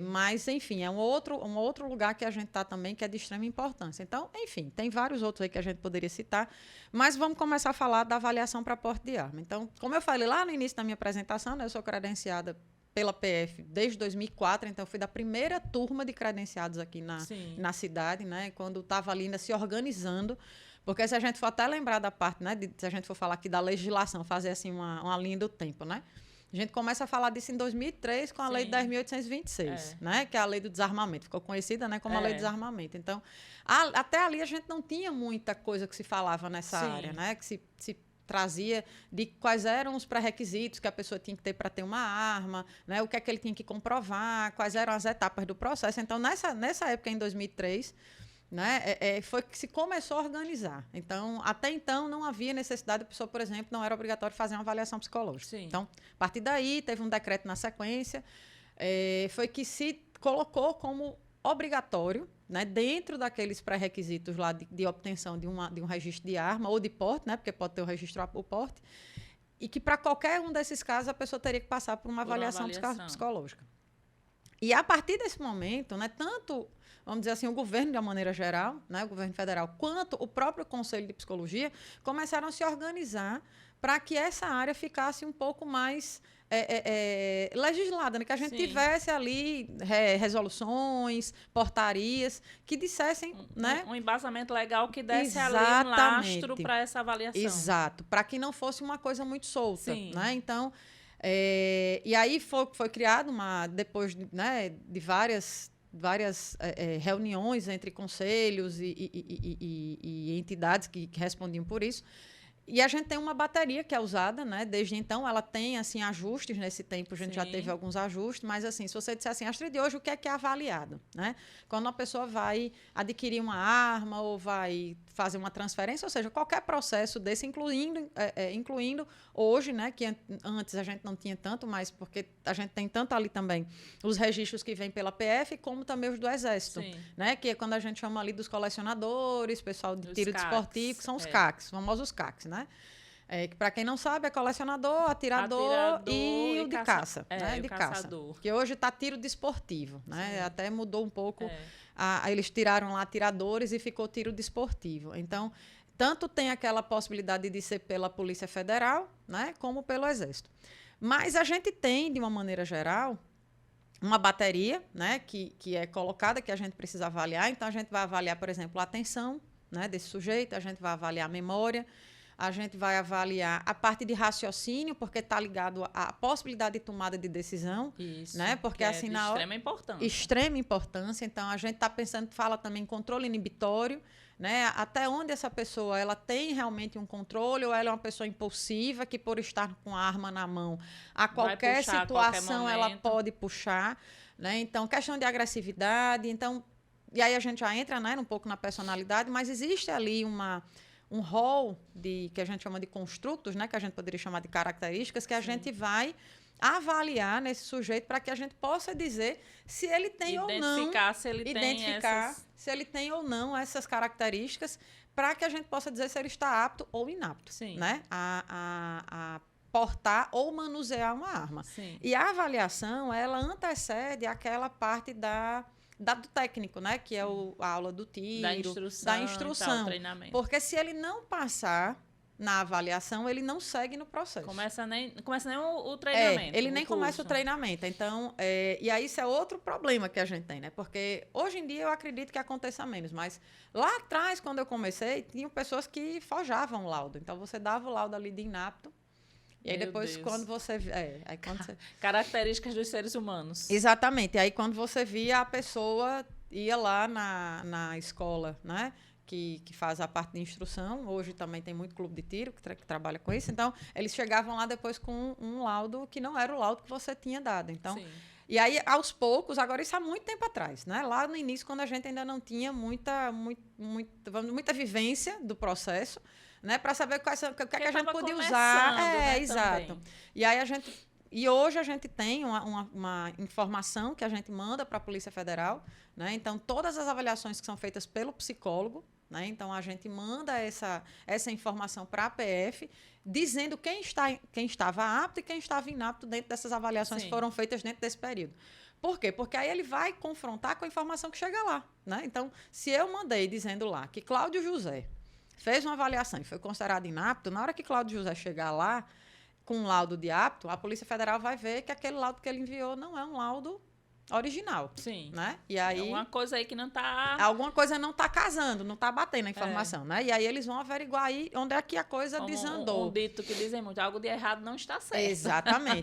mas, enfim, é um outro lugar que a gente está também, que é de extrema importância. Então, enfim, tem vários outros aí que a gente poderia citar, mas vamos começar a falar da avaliação para porte de arma. Então, como eu falei lá no início da minha apresentação, né, eu sou credenciada pela PF desde 2004, então eu fui da primeira turma de credenciados aqui na cidade, né, quando estava ali ainda se organizando, porque se a gente for até lembrar da parte, né, se a gente for falar aqui da legislação, fazer assim uma linha do tempo, né, a gente começa a falar disso em 2003 com a Lei de 10.826, né, que é a Lei do Desarmamento, ficou conhecida, né, como a Lei do Desarmamento. Então, até ali a gente não tinha muita coisa que se falava nessa área, né, que se trazia de quais eram os pré-requisitos que a pessoa tinha que ter para ter uma arma, né, o que é que ele tinha que comprovar, quais eram as etapas do processo. Então, nessa época, em 2003, né, foi que se começou a organizar. Então, até então, não havia necessidade, a pessoa, por exemplo, não era obrigatório fazer uma avaliação psicológica. Então, a partir daí, teve um decreto na sequência, foi que se colocou como obrigatório, né, dentro daqueles pré-requisitos lá de obtenção de um registro de arma ou de porte, né, porque pode ter o registro o porte, e que para qualquer um desses casos a pessoa teria que passar por uma avaliação psicológica. E a partir desse momento, né, tanto, vamos dizer assim, o governo de uma maneira geral, né, o governo federal, quanto o próprio Conselho de Psicologia, começaram a se organizar para que essa área ficasse um pouco mais legislada, né? Que a gente tivesse ali resoluções, portarias, que dissessem... né? Um embasamento legal que desse ali um lastro para essa avaliação. Exato, para que não fosse uma coisa muito solta. Né? Então, e aí foi criado, depois, né, de várias reuniões entre conselhos e entidades que respondiam por isso. E a gente tem uma bateria que é usada, né? Desde então, ela tem, assim, ajustes. Nesse tempo, a gente já teve alguns ajustes. Mas, assim, se você disser assim, Astrid, hoje o que é avaliado? Né? Quando uma pessoa vai adquirir uma arma ou vai fazer uma transferência, ou seja, qualquer processo desse, incluindo hoje, né? Que antes a gente não tinha tanto, mas porque a gente tem tanto ali também os registros que vêm pela PF, como também os do Exército. Né? Que é quando a gente chama ali dos colecionadores, pessoal de tiro desportivo, que são os CACs, famosos CACs, né? Que para quem não sabe, é colecionador, atirador e o de caça. Né? De caça. Que hoje está tiro desportivo. Né? Até mudou um pouco. Eles tiraram lá atiradores e ficou tiro desportivo. Então, tanto tem aquela possibilidade de ser pela Polícia Federal, né? Como pelo Exército. Mas a gente tem, de uma maneira geral, uma bateria, né? Que é colocada, que a gente precisa avaliar. Então, a gente vai avaliar, por exemplo, a atenção, né, desse sujeito, a gente vai avaliar a memória, a gente vai avaliar a parte de raciocínio, porque está ligado à possibilidade de tomada de decisão. Isso, né? Porque, assim, de extrema importância. Extrema importância. Então, a gente está pensando, fala também em controle inibitório, né? Até onde essa pessoa ela tem realmente um controle ou ela é uma pessoa impulsiva que, por estar com a arma na mão, a qualquer situação ela pode puxar. Né? Então, questão de agressividade. Então, e aí a gente já entra, né, um pouco na personalidade, mas existe ali um rol que a gente chama de construtos, né, que a gente poderia chamar de características, que a gente vai avaliar nesse sujeito para que a gente possa dizer se ele tem ou não... se ele tem ou não essas características, para que a gente possa dizer se ele está apto ou inapto, né, a portar ou manusear uma arma. E a avaliação, ela antecede aquela parte do técnico, né? Que é a aula do tiro, da instrução. Treinamento. Porque se ele não passar na avaliação, ele não segue no processo. Começa nem o treinamento. Ele nem começa o treinamento. Então, e aí isso é outro problema que a gente tem, né? Porque hoje em dia eu acredito que aconteça menos, mas lá atrás, quando eu comecei, tinham pessoas que forjavam o laudo. Então, você dava o laudo ali de inapto. E aí depois, quando você... Características dos seres humanos. Exatamente. E aí, quando você via, a pessoa ia lá na escola, né? Que faz a parte de instrução. Hoje também tem muito clube de tiro que trabalha com isso. Então, eles chegavam lá depois com um laudo que não era o laudo que você tinha dado. Então, e aí, aos poucos, agora isso há muito tempo atrás, né? Lá no início, quando a gente ainda não tinha muita vivência do processo, né, para saber o que a gente podia usar. Né, exato. Também. E aí hoje a gente tem uma informação que a gente manda para a Polícia Federal, né? Então, todas as avaliações que são feitas pelo psicólogo, né? Então, a gente manda essa informação para a PF, dizendo quem estava apto e quem estava inapto dentro dessas avaliações que foram feitas dentro desse período. Por quê? Porque aí ele vai confrontar com a informação que chega lá, né? Então, se eu mandei dizendo lá que Cláudio José fez uma avaliação e foi considerado inapto, na hora que Cláudio José chegar lá com um laudo de apto, a Polícia Federal vai ver que aquele laudo que ele enviou não é um laudo original. Né? E aí, alguma coisa aí que não está... Alguma coisa não está casando, não está batendo a informação. Né? E aí eles vão averiguar aí onde é que a coisa desandou. Um dito que dizem muito, algo de errado não está certo.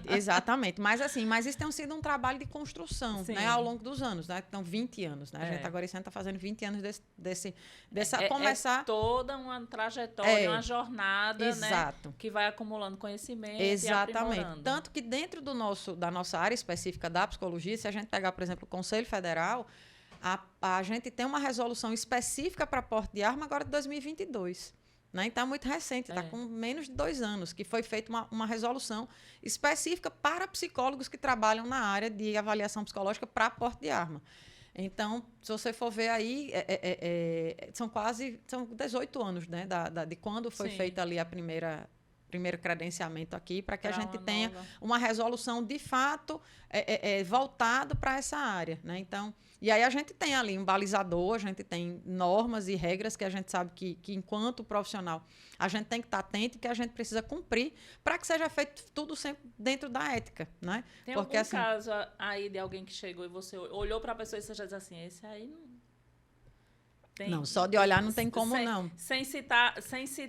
Exatamente. Mas isso tem sido um trabalho de construção, né, ao longo dos anos. Né? Então, 20 anos. Né? A gente agora está fazendo 20 anos começar... É toda uma trajetória, uma jornada, né, que vai acumulando conhecimento e aprimorando. Tanto que dentro da nossa área específica da psicologia, se a gente pegar, por exemplo, o Conselho Federal, a gente tem uma resolução específica para porte de arma agora de 2022. Né? Então, é muito recente, está com menos de 2 anos, que foi feita uma resolução específica para psicólogos que trabalham na área de avaliação psicológica para porte de arma. Então, se você for ver aí, são 18 anos, né, de quando foi feita ali primeiro credenciamento aqui, para que a gente tenha uma resolução de fato voltado para essa área, né? Então, e aí a gente tem ali um balizador, a gente tem normas e regras que a gente sabe que enquanto profissional a gente tem que estar atento e que a gente precisa cumprir para que seja feito tudo sempre dentro da ética, né? Tem algum caso aí de alguém que chegou e você olhou para a pessoa e você já diz assim, esse aí não... Não, só de olhar não tem como, não. Sem citar,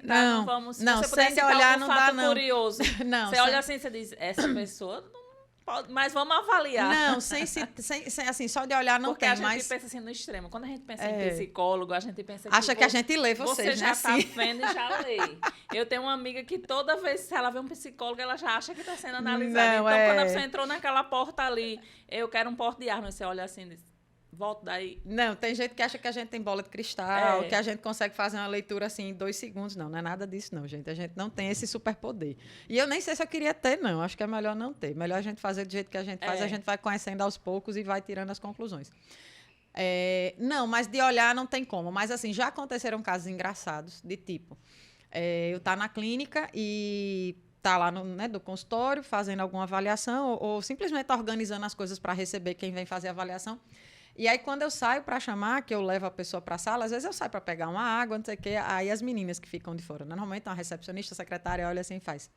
não vamos... Não, sem olhar não dá, não. Curioso. Não, você olha assim e você diz, essa pessoa não pode, mas vamos avaliar. Não, assim, só de olhar não porque tem, mas... Porque a gente pensa assim no extremo. Quando a gente pensa em psicólogo, a gente pensa que... Acha que a gente lê vocês, né? Você já tá vendo e já lê. Eu tenho uma amiga que toda vez, se ela vê um psicólogo, ela já acha que está sendo analisada. Não, então, quando a pessoa entrou naquela porta ali, eu quero um porte de arma, você olha assim e diz... Volto daí. Não, tem gente que acha que a gente tem bola de cristal, que a gente consegue fazer uma leitura assim em 2 segundos. Não é nada disso, não, gente. A gente não tem esse superpoder. E eu nem sei se eu queria ter, não. Acho que é melhor não ter. Melhor a gente fazer do jeito que a gente faz, a gente vai conhecendo aos poucos e vai tirando as conclusões. Não, mas de olhar não tem como. Mas, assim, já aconteceram casos engraçados, de tipo... eu estar na clínica e... tá lá do consultório, fazendo alguma avaliação ou simplesmente organizando as coisas para receber quem vem fazer a avaliação. E aí, quando eu saio para chamar, que eu levo a pessoa para a sala, às vezes eu saio para pegar uma água, não sei o quê, aí as meninas que ficam de fora, normalmente uma recepcionista, a secretária, olha assim e faz,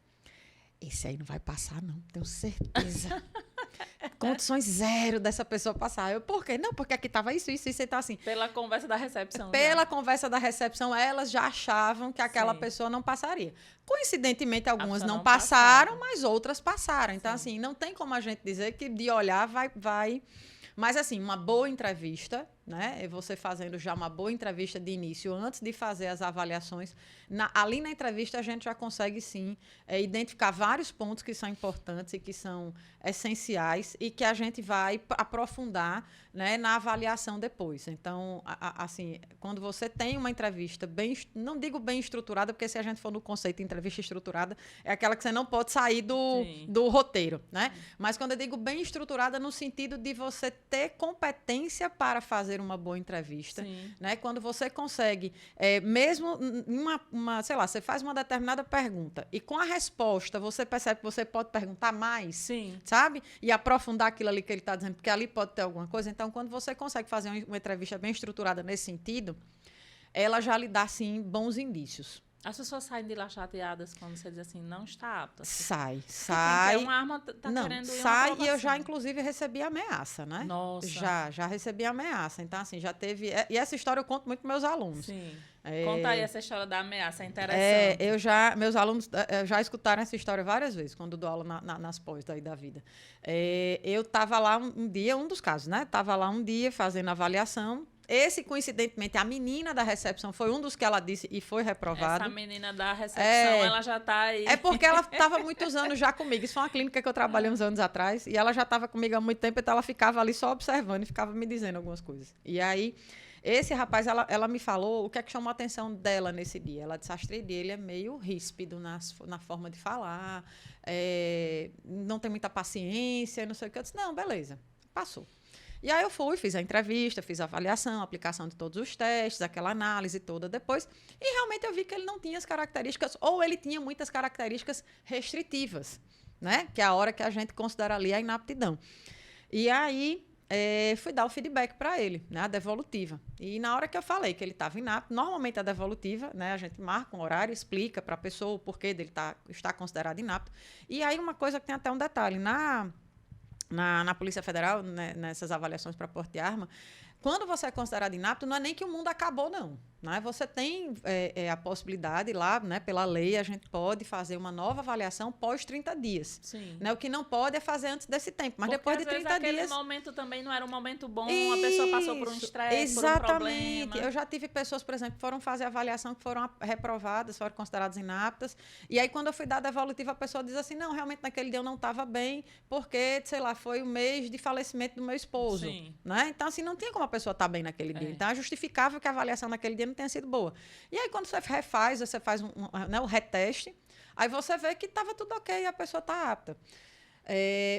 esse aí não vai passar, não, tenho certeza. Condições zero dessa pessoa passar. Eu, por quê? Não, porque aqui estava isso, e tá assim. Pela conversa da recepção. Conversa da recepção, elas já achavam que aquela pessoa não passaria. Coincidentemente, algumas não passaram, mas outras passaram. Então, assim, não tem como a gente dizer que de olhar vai... Mas, assim, uma boa entrevista, né? Você fazendo já uma boa entrevista de início, antes de fazer as avaliações, ali na entrevista a gente já consegue, sim, identificar vários pontos que são importantes e que são essenciais e que a gente vai aprofundar, né, na avaliação depois. Então, assim, quando você tem uma entrevista não digo bem estruturada, porque se a gente for no conceito de entrevista estruturada, é aquela que você não pode sair do roteiro, né? Mas quando eu digo bem estruturada, no sentido de você ter competência para fazer uma boa entrevista, né? Quando você consegue, mesmo sei lá, você faz uma determinada pergunta e com a resposta você percebe que você pode perguntar mais, sabe? E aprofundar aquilo ali que ele está dizendo, porque ali pode ter alguma coisa. Então, quando você consegue fazer uma entrevista bem estruturada nesse sentido, ela já lhe dá, sim, bons indícios. As pessoas saem de lá chateadas quando você diz assim, não está apta. Sai. Quem quer uma arma querendo ir sai e eu já, inclusive, recebi ameaça, né? Nossa. Já recebi ameaça. Então, assim, já teve... E essa história eu conto muito para meus alunos. Sim. Conta aí essa história da ameaça, é interessante. Meus alunos já escutaram essa história várias vezes, quando dou aula nas pós daí da vida. Eu estava lá um dia, um dos casos, né? Estava lá um dia fazendo avaliação. Esse, coincidentemente, a menina da recepção foi um dos que ela disse e foi reprovado. Essa menina da recepção, ela já está aí. É porque ela estava muitos anos já comigo. Isso foi uma clínica que eu trabalhei uns anos atrás. E ela já estava comigo há muito tempo, então ela ficava ali só observando e ficava me dizendo algumas coisas. E aí, esse rapaz, ela me falou o que é que chamou a atenção dela nesse dia. Ela disse, Astrid, ele é meio ríspido na forma de falar, não tem muita paciência, não sei o que. Eu disse, não, beleza, passou. E aí eu fiz a entrevista, fiz a avaliação, a aplicação de todos os testes, aquela análise toda depois. E realmente eu vi que ele não tinha as características, ou ele tinha muitas características restritivas, né? Que é a hora que a gente considera ali a inaptidão. E aí fui dar o feedback para ele, né? A devolutiva. E na hora que eu falei que ele estava inapto, normalmente a devolutiva, né? A gente marca um horário, explica para a pessoa o porquê dele estar considerado inapto. E aí uma coisa que tem até um detalhe, na Polícia Federal, né, nessas avaliações para porte de arma, quando você é considerado inapto, não é nem que o mundo acabou, não. Né? Você tem a possibilidade lá, né, pela lei, a gente pode fazer uma nova avaliação pós 30 dias. Sim. Né? O que não pode é fazer antes desse tempo. Mas porque depois de 30 dias... aquele momento também não era um momento bom, a pessoa passou por um estresse, por um problema. Eu já tive pessoas, por exemplo, que foram fazer avaliação, que foram reprovadas, foram consideradas inaptas. E aí, quando eu fui dar a devolutiva, a pessoa diz assim, não, realmente naquele dia eu não estava bem, porque, sei lá, foi o mês de falecimento do meu esposo. Sim. Né? Então, assim, não tinha como a pessoa estar bem naquele dia. Então, é justificável que a avaliação naquele dia não tenha sido boa. E aí, quando você refaz, você faz o reteste, aí você vê que estava tudo ok e a pessoa está apta.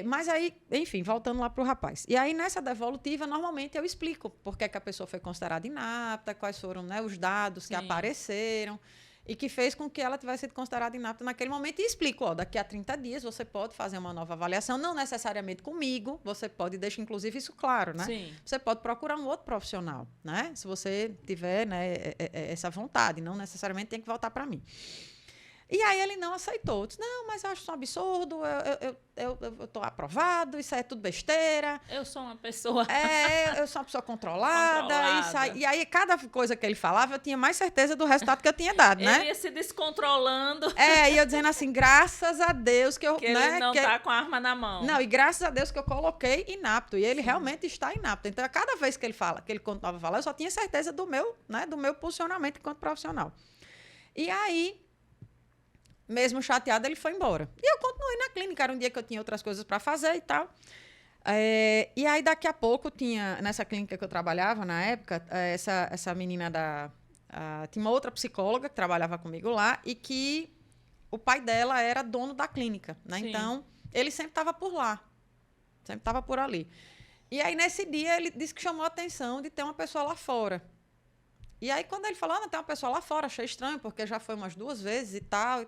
Mas aí, enfim, voltando lá para o rapaz. E aí, nessa devolutiva, normalmente eu explico por que a pessoa foi considerada inapta, quais foram, né, os dados que apareceram e que fez com que ela tivesse sido considerada inapta naquele momento. E explico, daqui a 30 dias você pode fazer uma nova avaliação, não necessariamente comigo, você pode, deixar inclusive isso claro, né? Sim. Você pode procurar um outro profissional, né? Se você tiver, né, essa vontade, não necessariamente tem que voltar para mim. E aí ele não aceitou. Disse, não, mas eu acho isso um absurdo, eu estou aprovado, isso é tudo besteira. Eu sou uma pessoa... eu sou uma pessoa controlada. E aí, cada coisa que ele falava, eu tinha mais certeza do resultado que eu tinha dado, né? Ele ia se descontrolando. E eu dizendo assim, graças a Deus que eu... Que ele não está com a arma na mão. Não, e graças a Deus que eu coloquei inapto. E ele realmente está inapto. Então, cada vez que ele fala, que ele continuava a falar, eu só tinha certeza do meu posicionamento enquanto profissional. E aí... Mesmo chateado, ele foi embora. E eu continuei na clínica. Era um dia que eu tinha outras coisas para fazer e tal. E aí, daqui a pouco, nessa clínica que eu trabalhava, na época, essa menina tinha uma outra psicóloga que trabalhava comigo lá e que o pai dela era dono da clínica, né? Então, ele sempre estava por lá. Sempre estava por ali. E aí, nesse dia, ele disse que chamou a atenção de ter uma pessoa lá fora. E aí, quando ele falou, não, tem uma pessoa lá fora, achei estranho, porque já foi umas 2 vezes e tal.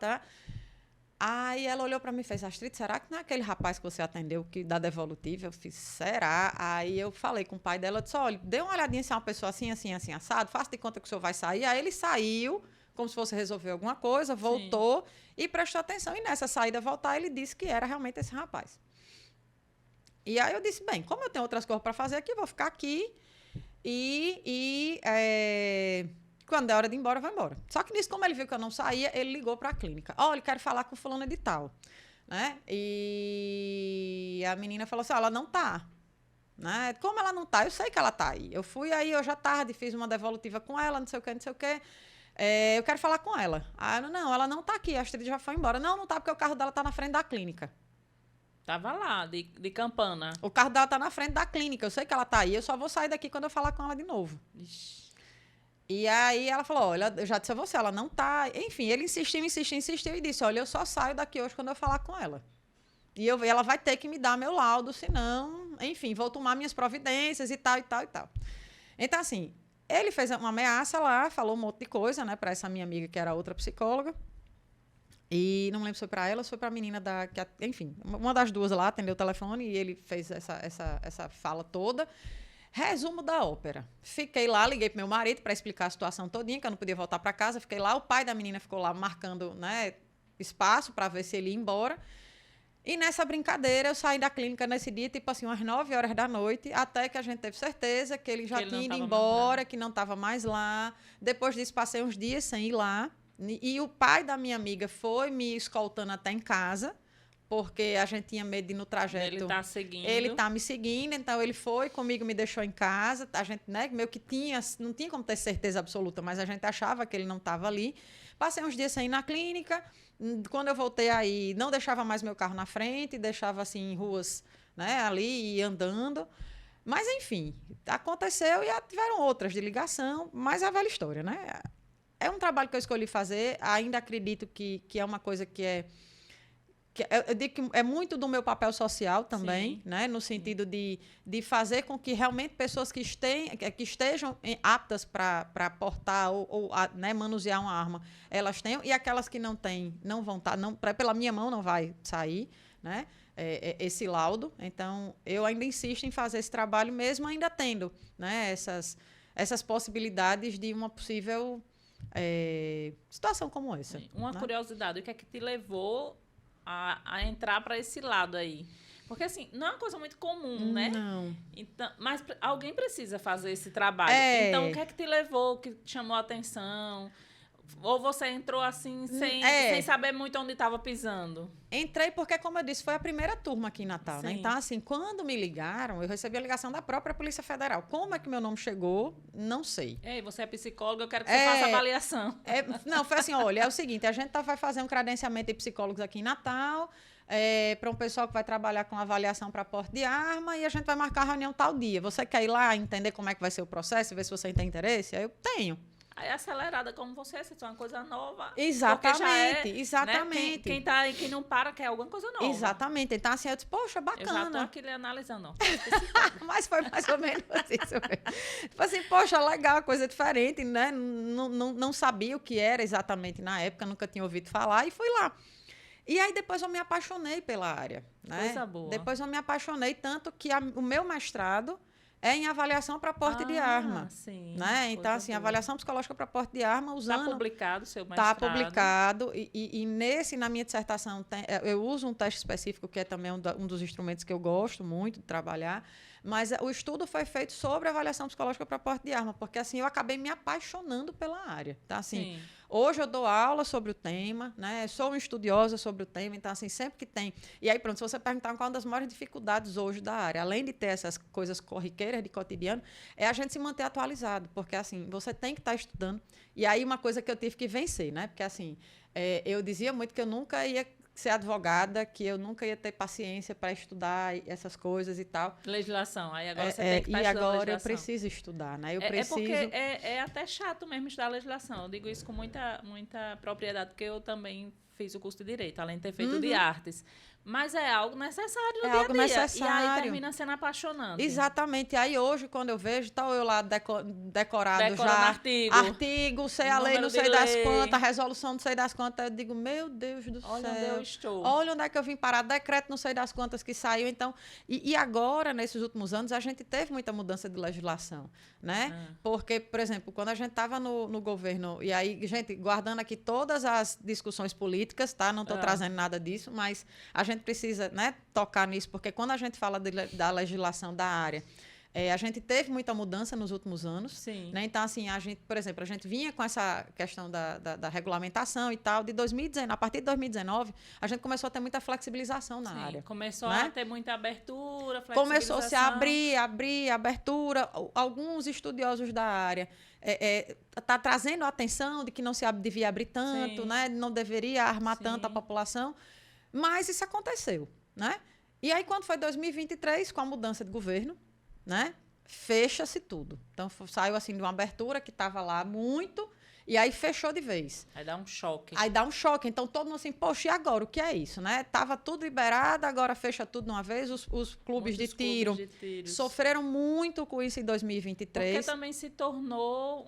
Aí ela olhou para mim e fez, Astrid, será que não é aquele rapaz que você atendeu que da devolutiva? Eu fiz, será? Aí eu falei com o pai dela, disse, olha, dê uma olhadinha se é uma pessoa assim, assim, assim, assado, faça de conta que o senhor vai sair. Aí ele saiu, como se fosse resolver alguma coisa, voltou e prestou atenção. E nessa saída, voltar, ele disse que era realmente esse rapaz. E aí eu disse, bem, como eu tenho outras coisas para fazer aqui, vou ficar aqui. Quando é hora de ir embora, eu vou embora. Só que nisso, como ele viu que eu não saía, ele ligou para a clínica. Olha, quero falar com fulana de tal. Né? E a menina falou assim, ela não tá. Né? Como ela não tá? Eu sei que ela tá aí. Eu fui aí hoje à tarde, fiz uma devolutiva com ela, não sei o que, não sei o que. Eu quero falar com ela. Aí não, ela não tá aqui, a Astrid já foi embora. Não tá, porque o carro dela tá na frente da clínica. Tava lá, de campana. O carro dela tá na frente da clínica. Eu sei que ela tá aí. Eu só vou sair daqui quando eu falar com ela de novo. Ixi. E aí ela falou, olha, eu já disse a você, ela não tá... Enfim, ele insistiu e disse, olha, eu só saio daqui hoje quando eu falar com ela. E ela vai ter que me dar meu laudo, senão... Enfim, vou tomar minhas providências e tal, e tal, e tal. Então, assim, ele fez uma ameaça lá, falou um monte de coisa, né, pra essa minha amiga, que era outra psicóloga. E não me lembro se foi para ela ou se foi para a menina enfim, uma das duas lá atendeu o telefone e ele fez essa fala toda. Resumo da ópera. Fiquei lá, liguei pro meu marido para explicar a situação todinha, que eu não podia voltar para casa. Fiquei lá, o pai da menina ficou lá marcando, né, espaço para ver se ele ia embora. E nessa brincadeira, eu saí da clínica nesse dia, tipo assim, umas 9 horas da noite, até que a gente teve certeza que ele já tinha ido embora, que não estava mais lá. Depois disso, passei uns dias sem ir lá. E o pai da minha amiga foi me escoltando até em casa, porque a gente tinha medo de ir no trajeto. Ele tá seguindo. Ele tá me seguindo, então ele foi comigo, me deixou em casa. A gente, né, meio que não tinha como ter certeza absoluta, mas a gente achava que ele não estava ali. Passei uns dias sem ir na clínica. Quando eu voltei aí, não deixava mais meu carro na frente, deixava assim em ruas, né, ali e andando. Mas, enfim, aconteceu e tiveram outras de ligação, mas é a velha história, né? É um trabalho que eu escolhi fazer, ainda acredito que é uma coisa que eu digo que é muito do meu papel social também, né? No sentido de fazer com que realmente pessoas que estejam aptas para portar ou né, manusear uma arma, elas tenham, e aquelas que não têm, não vão estar, pela minha mão não vai sair, né? Esse laudo. Então, eu ainda insisto em fazer esse trabalho, mesmo ainda tendo, né, essas possibilidades de uma possível... situação como essa. Uma né? curiosidade, o que é que te levou a entrar para esse lado aí? Porque, assim, não é uma coisa muito comum, né? Não. Então, mas alguém precisa fazer esse trabalho. Então, o que é que te levou, que te chamou a atenção? Ou você entrou assim, sem saber muito onde estava pisando? Entrei porque, como eu disse, foi a primeira turma aqui em Natal, né? Então, assim, quando me ligaram, eu recebi a ligação da própria Polícia Federal. Como é que meu nome chegou? Não sei. Ei, você é psicóloga, eu quero que você faça avaliação. Não, foi assim, olha, é o seguinte, a gente vai fazer um credenciamento de psicólogos aqui em Natal, para um pessoal que vai trabalhar com avaliação para porte de arma, e a gente vai marcar a reunião tal dia. Você quer ir lá entender como é que vai ser o processo, ver se você tem interesse? Aí eu tenho. Aí acelerada, como você citou, uma coisa nova. Exatamente, exatamente. Né? Quem não para quer alguma coisa nova. Exatamente. Então, assim, eu disse, poxa, bacana. Eu já estou aqui analisando. Mas foi mais ou menos isso mesmo. Tipo assim, poxa, legal, coisa diferente, né? Não sabia o que era exatamente na época, nunca tinha ouvido falar e fui lá. E aí depois eu me apaixonei pela área. Né? Coisa boa. Depois eu me apaixonei tanto que o meu mestrado é em avaliação para porte de arma. Sim, né? Então, assim, avaliação psicológica para porte de arma usando... Está publicado o seu mestrado. Está publicado. E na minha dissertação, eu uso um teste específico, que é também um dos instrumentos que eu gosto muito de trabalhar. Mas o estudo foi feito sobre avaliação psicológica para porte de arma, porque, assim, eu acabei me apaixonando pela área. Tá? Assim, hoje eu dou aula sobre o tema, né? Sou uma estudiosa sobre o tema, então, assim, sempre que tem... E aí, pronto, se você perguntar qual é uma das maiores dificuldades hoje da área, além de ter essas coisas corriqueiras de cotidiano, é a gente se manter atualizado, porque, assim, você tem que estar estudando. E aí, uma coisa que eu tive que vencer, né? Porque, assim, eu dizia muito que eu nunca ia ser advogada, que eu nunca ia ter paciência para estudar essas coisas e tal. Legislação. Aí agora você tem que estar estudando legislação. E agora eu preciso estudar, né? Eu preciso... porque é até chato mesmo estudar legislação. Eu digo isso com muita propriedade, porque eu também fiz o curso de Direito, além de ter feito de Artes. Mas é algo necessário no dia a dia. É algo necessário. E aí termina sendo apaixonante. Exatamente. E aí hoje, quando eu vejo, tá eu lá decorado já. Artigo, sei a lei, não sei das quantas, resolução, não sei das quantas. Eu digo, meu Deus do céu. Olha onde eu estou. Olha onde é que eu vim parar. Decreto, não sei das quantas que saiu. Então, e agora, nesses últimos anos, a gente teve muita mudança de legislação, né? Porque, por exemplo, quando a gente estava no governo, e aí, gente, guardando aqui todas as discussões políticas, tá? Não estou trazendo nada disso, mas a gente precisa, né, tocar nisso, porque quando a gente fala da legislação da área, a gente teve muita mudança nos últimos anos. Sim. Né? Então, assim, por exemplo, a gente vinha com essa questão da regulamentação e tal. A partir de 2019, a gente começou a ter muita flexibilização na área. Começou né? a ter muita abertura, flexibilização. Começou-se a abrir, abertura. Alguns estudiosos da área tá trazendo a atenção de que não se devia abrir tanto, né? Não deveria armar tanto a população. Mas isso aconteceu, né? E aí, quando foi 2023, com a mudança de governo, né? Fecha-se tudo. Então, saiu assim de uma abertura que estava lá muito, e aí fechou de vez. Aí dá um choque. Então, todo mundo assim, poxa, e agora? O que é isso, né? Tava tudo liberado, agora fecha tudo de uma vez. Os clubes de tiro sofreram muito com isso em 2023. Porque também se tornou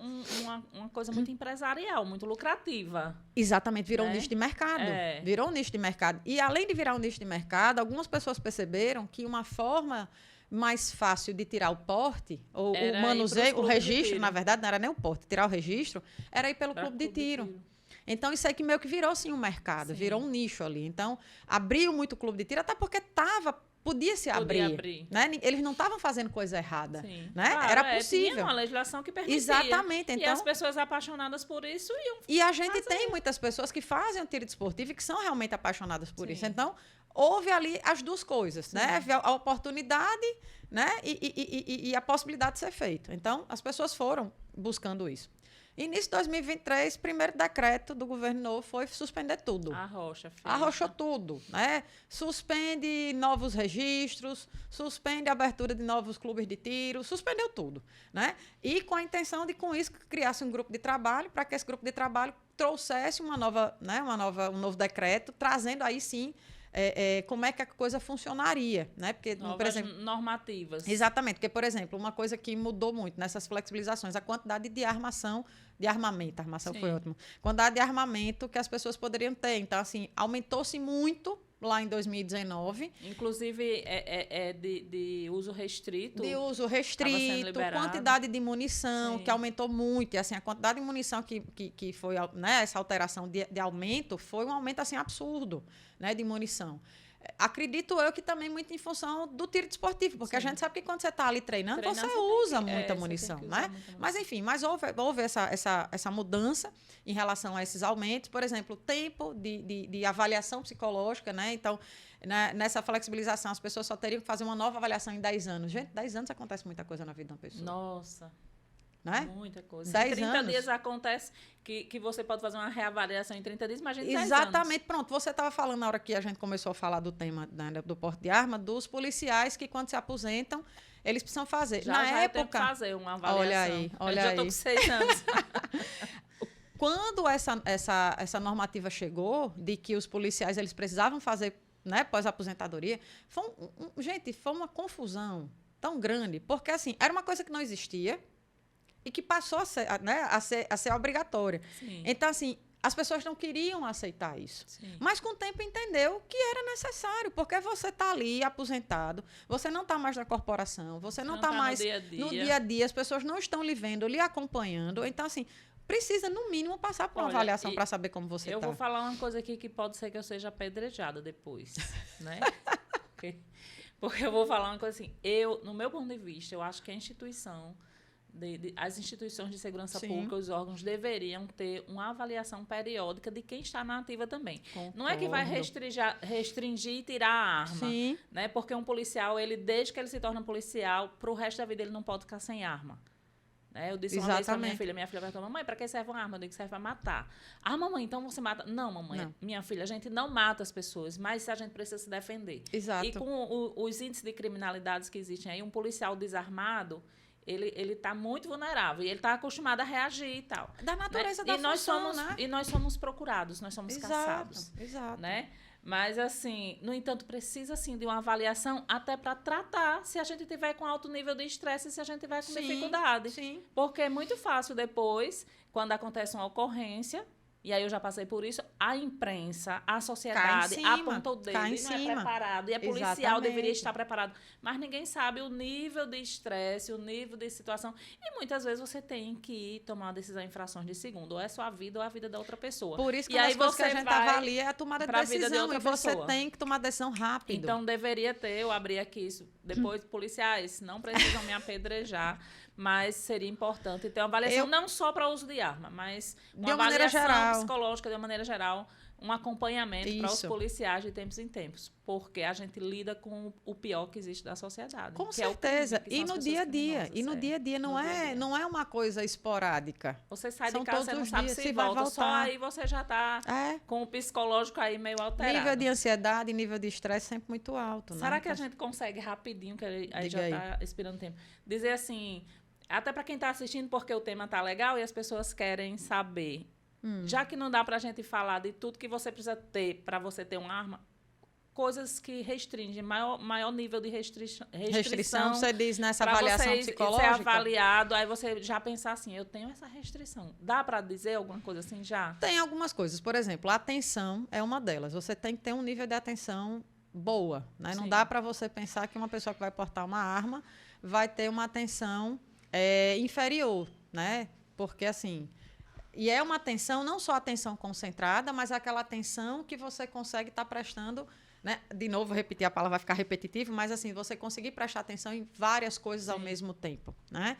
uma coisa muito empresarial, muito lucrativa. Exatamente, virou um nicho de mercado. Virou um nicho de mercado. E, além de virar um nicho de mercado, algumas pessoas perceberam que uma forma mais fácil de tirar o porte, ou o manuseio, o registro, na verdade, não era nem o porte, tirar o registro, era ir pelo clube de tiro. Então, isso aí que meio que virou, assim, um mercado, virou um nicho ali. Então, abriu muito o clube de tiro, até porque podia se abrir. Né? Eles não estavam fazendo coisa errada. Né? Claro, era possível. Tinha uma legislação que permitia. Exatamente. Então, e as pessoas apaixonadas por isso iam E a gente tem muitas pessoas que fazem o tiro desportivo e que são realmente apaixonadas por isso. Então, houve ali as duas coisas, né? A oportunidade, né? E a possibilidade de ser feito. Então, as pessoas foram buscando isso. Início de 2023, primeiro decreto do governo novo foi suspender tudo. Arrochou tudo, né? Suspende novos registros, suspende a abertura de novos clubes de tiro, suspendeu tudo, né? E com a intenção de, com isso, criasse um grupo de trabalho, para que esse grupo de trabalho trouxesse um novo decreto, trazendo aí sim como é que a coisa funcionaria, né? Porque, por exemplo, normativas. Exatamente, porque, por exemplo, uma coisa que mudou muito nessas flexibilizações, a quantidade de armação foi ótimo. Quantidade de armamento que as pessoas poderiam ter. Então, assim, aumentou-se muito lá em 2019. Inclusive, de uso restrito. De uso restrito, quantidade de munição, que aumentou muito. E, assim, a quantidade de munição que foi, né, essa alteração de aumento, foi um aumento, assim, absurdo, né, de munição. Acredito eu que também muito em função do tiro desportivo, porque a gente sabe que quando você está ali treinando, você usa muita munição, né? Mas, enfim, houve essa mudança em relação a esses aumentos. Por exemplo, o tempo de avaliação psicológica, né? Então, nessa flexibilização, as pessoas só teriam que fazer uma nova avaliação em 10 anos. Gente, 10 anos acontece muita coisa na vida de uma pessoa. Nossa. Né? Muita coisa. 10 em 30 anos. dias acontece que você pode fazer uma reavaliação em 30 dias, imagina 10 anos. Exatamente. Pronto, você estava falando na hora que a gente começou a falar do tema, né, do porte de arma, dos policiais que, quando se aposentam, eles precisam fazer. Já eu tenho que fazer uma avaliação. Olha aí. Eu já estou com 6 anos. Quando essa normativa chegou, de que os policiais eles precisavam fazer, né, pós-aposentadoria, gente, foi uma confusão tão grande, porque assim, era uma coisa que não existia e que passou a ser, né, a ser obrigatória. Sim. Então, assim, as pessoas não queriam aceitar isso. Sim. Mas, com o tempo, entendeu que era necessário, porque você está ali aposentado, você não está mais na corporação, você não está mais no dia a dia, as pessoas não estão lhe vendo, lhe acompanhando. Então, assim, precisa, no mínimo, passar por uma avaliação para saber como você está. Eu vou falar uma coisa aqui que pode ser que eu seja apedrejada depois, né? Porque eu vou falar uma coisa assim, no meu ponto de vista, eu acho que a instituição... as instituições de segurança pública, os órgãos deveriam ter uma avaliação periódica de quem está na ativa também. Concordo. Não é que vai restringir e tirar a arma. Sim. Né? Porque um policial, desde que ele se torna policial, para o resto da vida ele não pode ficar sem arma. Né? Eu disse uma vez para minha filha perguntou, mamãe, para que serve uma arma? Eu digo que serve para matar. Ah, mamãe, então você mata? Não, mamãe, não. Minha filha, a gente não mata as pessoas, mas a gente precisa se defender. Exato. E com os índices de criminalidades que existem aí, um policial desarmado, ele está muito vulnerável e ele está acostumado a reagir e tal. Da natureza, né? E nós somos procurados, nós somos caçados. Exato. Né? Mas, assim, no entanto, precisa, sim, de uma avaliação até para tratar se a gente tiver com alto nível de estresse e se a gente tiver com dificuldade. Sim. Porque é muito fácil depois, quando acontece uma ocorrência... E aí eu já passei por isso, a imprensa, a sociedade aponta o dedo e não é preparado. E é policial, deveria estar preparado. Mas ninguém sabe o nível de estresse, o nível de situação. E muitas vezes você tem que tomar uma decisão em frações de segundo. Ou é sua vida ou a vida da outra pessoa. Por isso que uma das coisas que a gente avalia é a tomada de decisão. E você tem que tomar decisão rápido. Então deveria ter, eu abri aqui isso. Depois, policiais, não precisam me apedrejar. Mas seria importante ter uma avaliação não só para uso de arma, mas uma avaliação psicológica de uma maneira geral, um acompanhamento para os policiais de tempos em tempos, porque a gente lida com o pior que existe da sociedade. Com certeza. E no dia a dia. E no dia a dia não é uma coisa esporádica. Você sai de casa, você não sabe se volta. Só aí você já está com o psicológico aí meio alterado. Nível de ansiedade, nível de estresse sempre muito alto. Será que a gente consegue rapidinho, que aí já está expirando tempo, dizer assim... Até para quem está assistindo, porque o tema está legal e as pessoas querem saber. Já que não dá para a gente falar de tudo que você precisa ter para você ter uma arma, coisas que restringem, maior nível de restrição. Você diz nessa avaliação psicológica? Ser avaliado, aí você já pensar assim, eu tenho essa restrição. Dá para dizer alguma coisa assim já? Tem algumas coisas. Por exemplo, a atenção é uma delas. Você tem que ter um nível de atenção boa. Né? Não dá para você pensar que uma pessoa que vai portar uma arma vai ter uma atenção... inferior, né? Porque, assim... E é uma atenção, não só atenção concentrada, mas aquela atenção que você consegue estar prestando... Né? De novo, repetir a palavra vai ficar repetitivo, mas, assim, você conseguir prestar atenção em várias coisas ao mesmo tempo, né?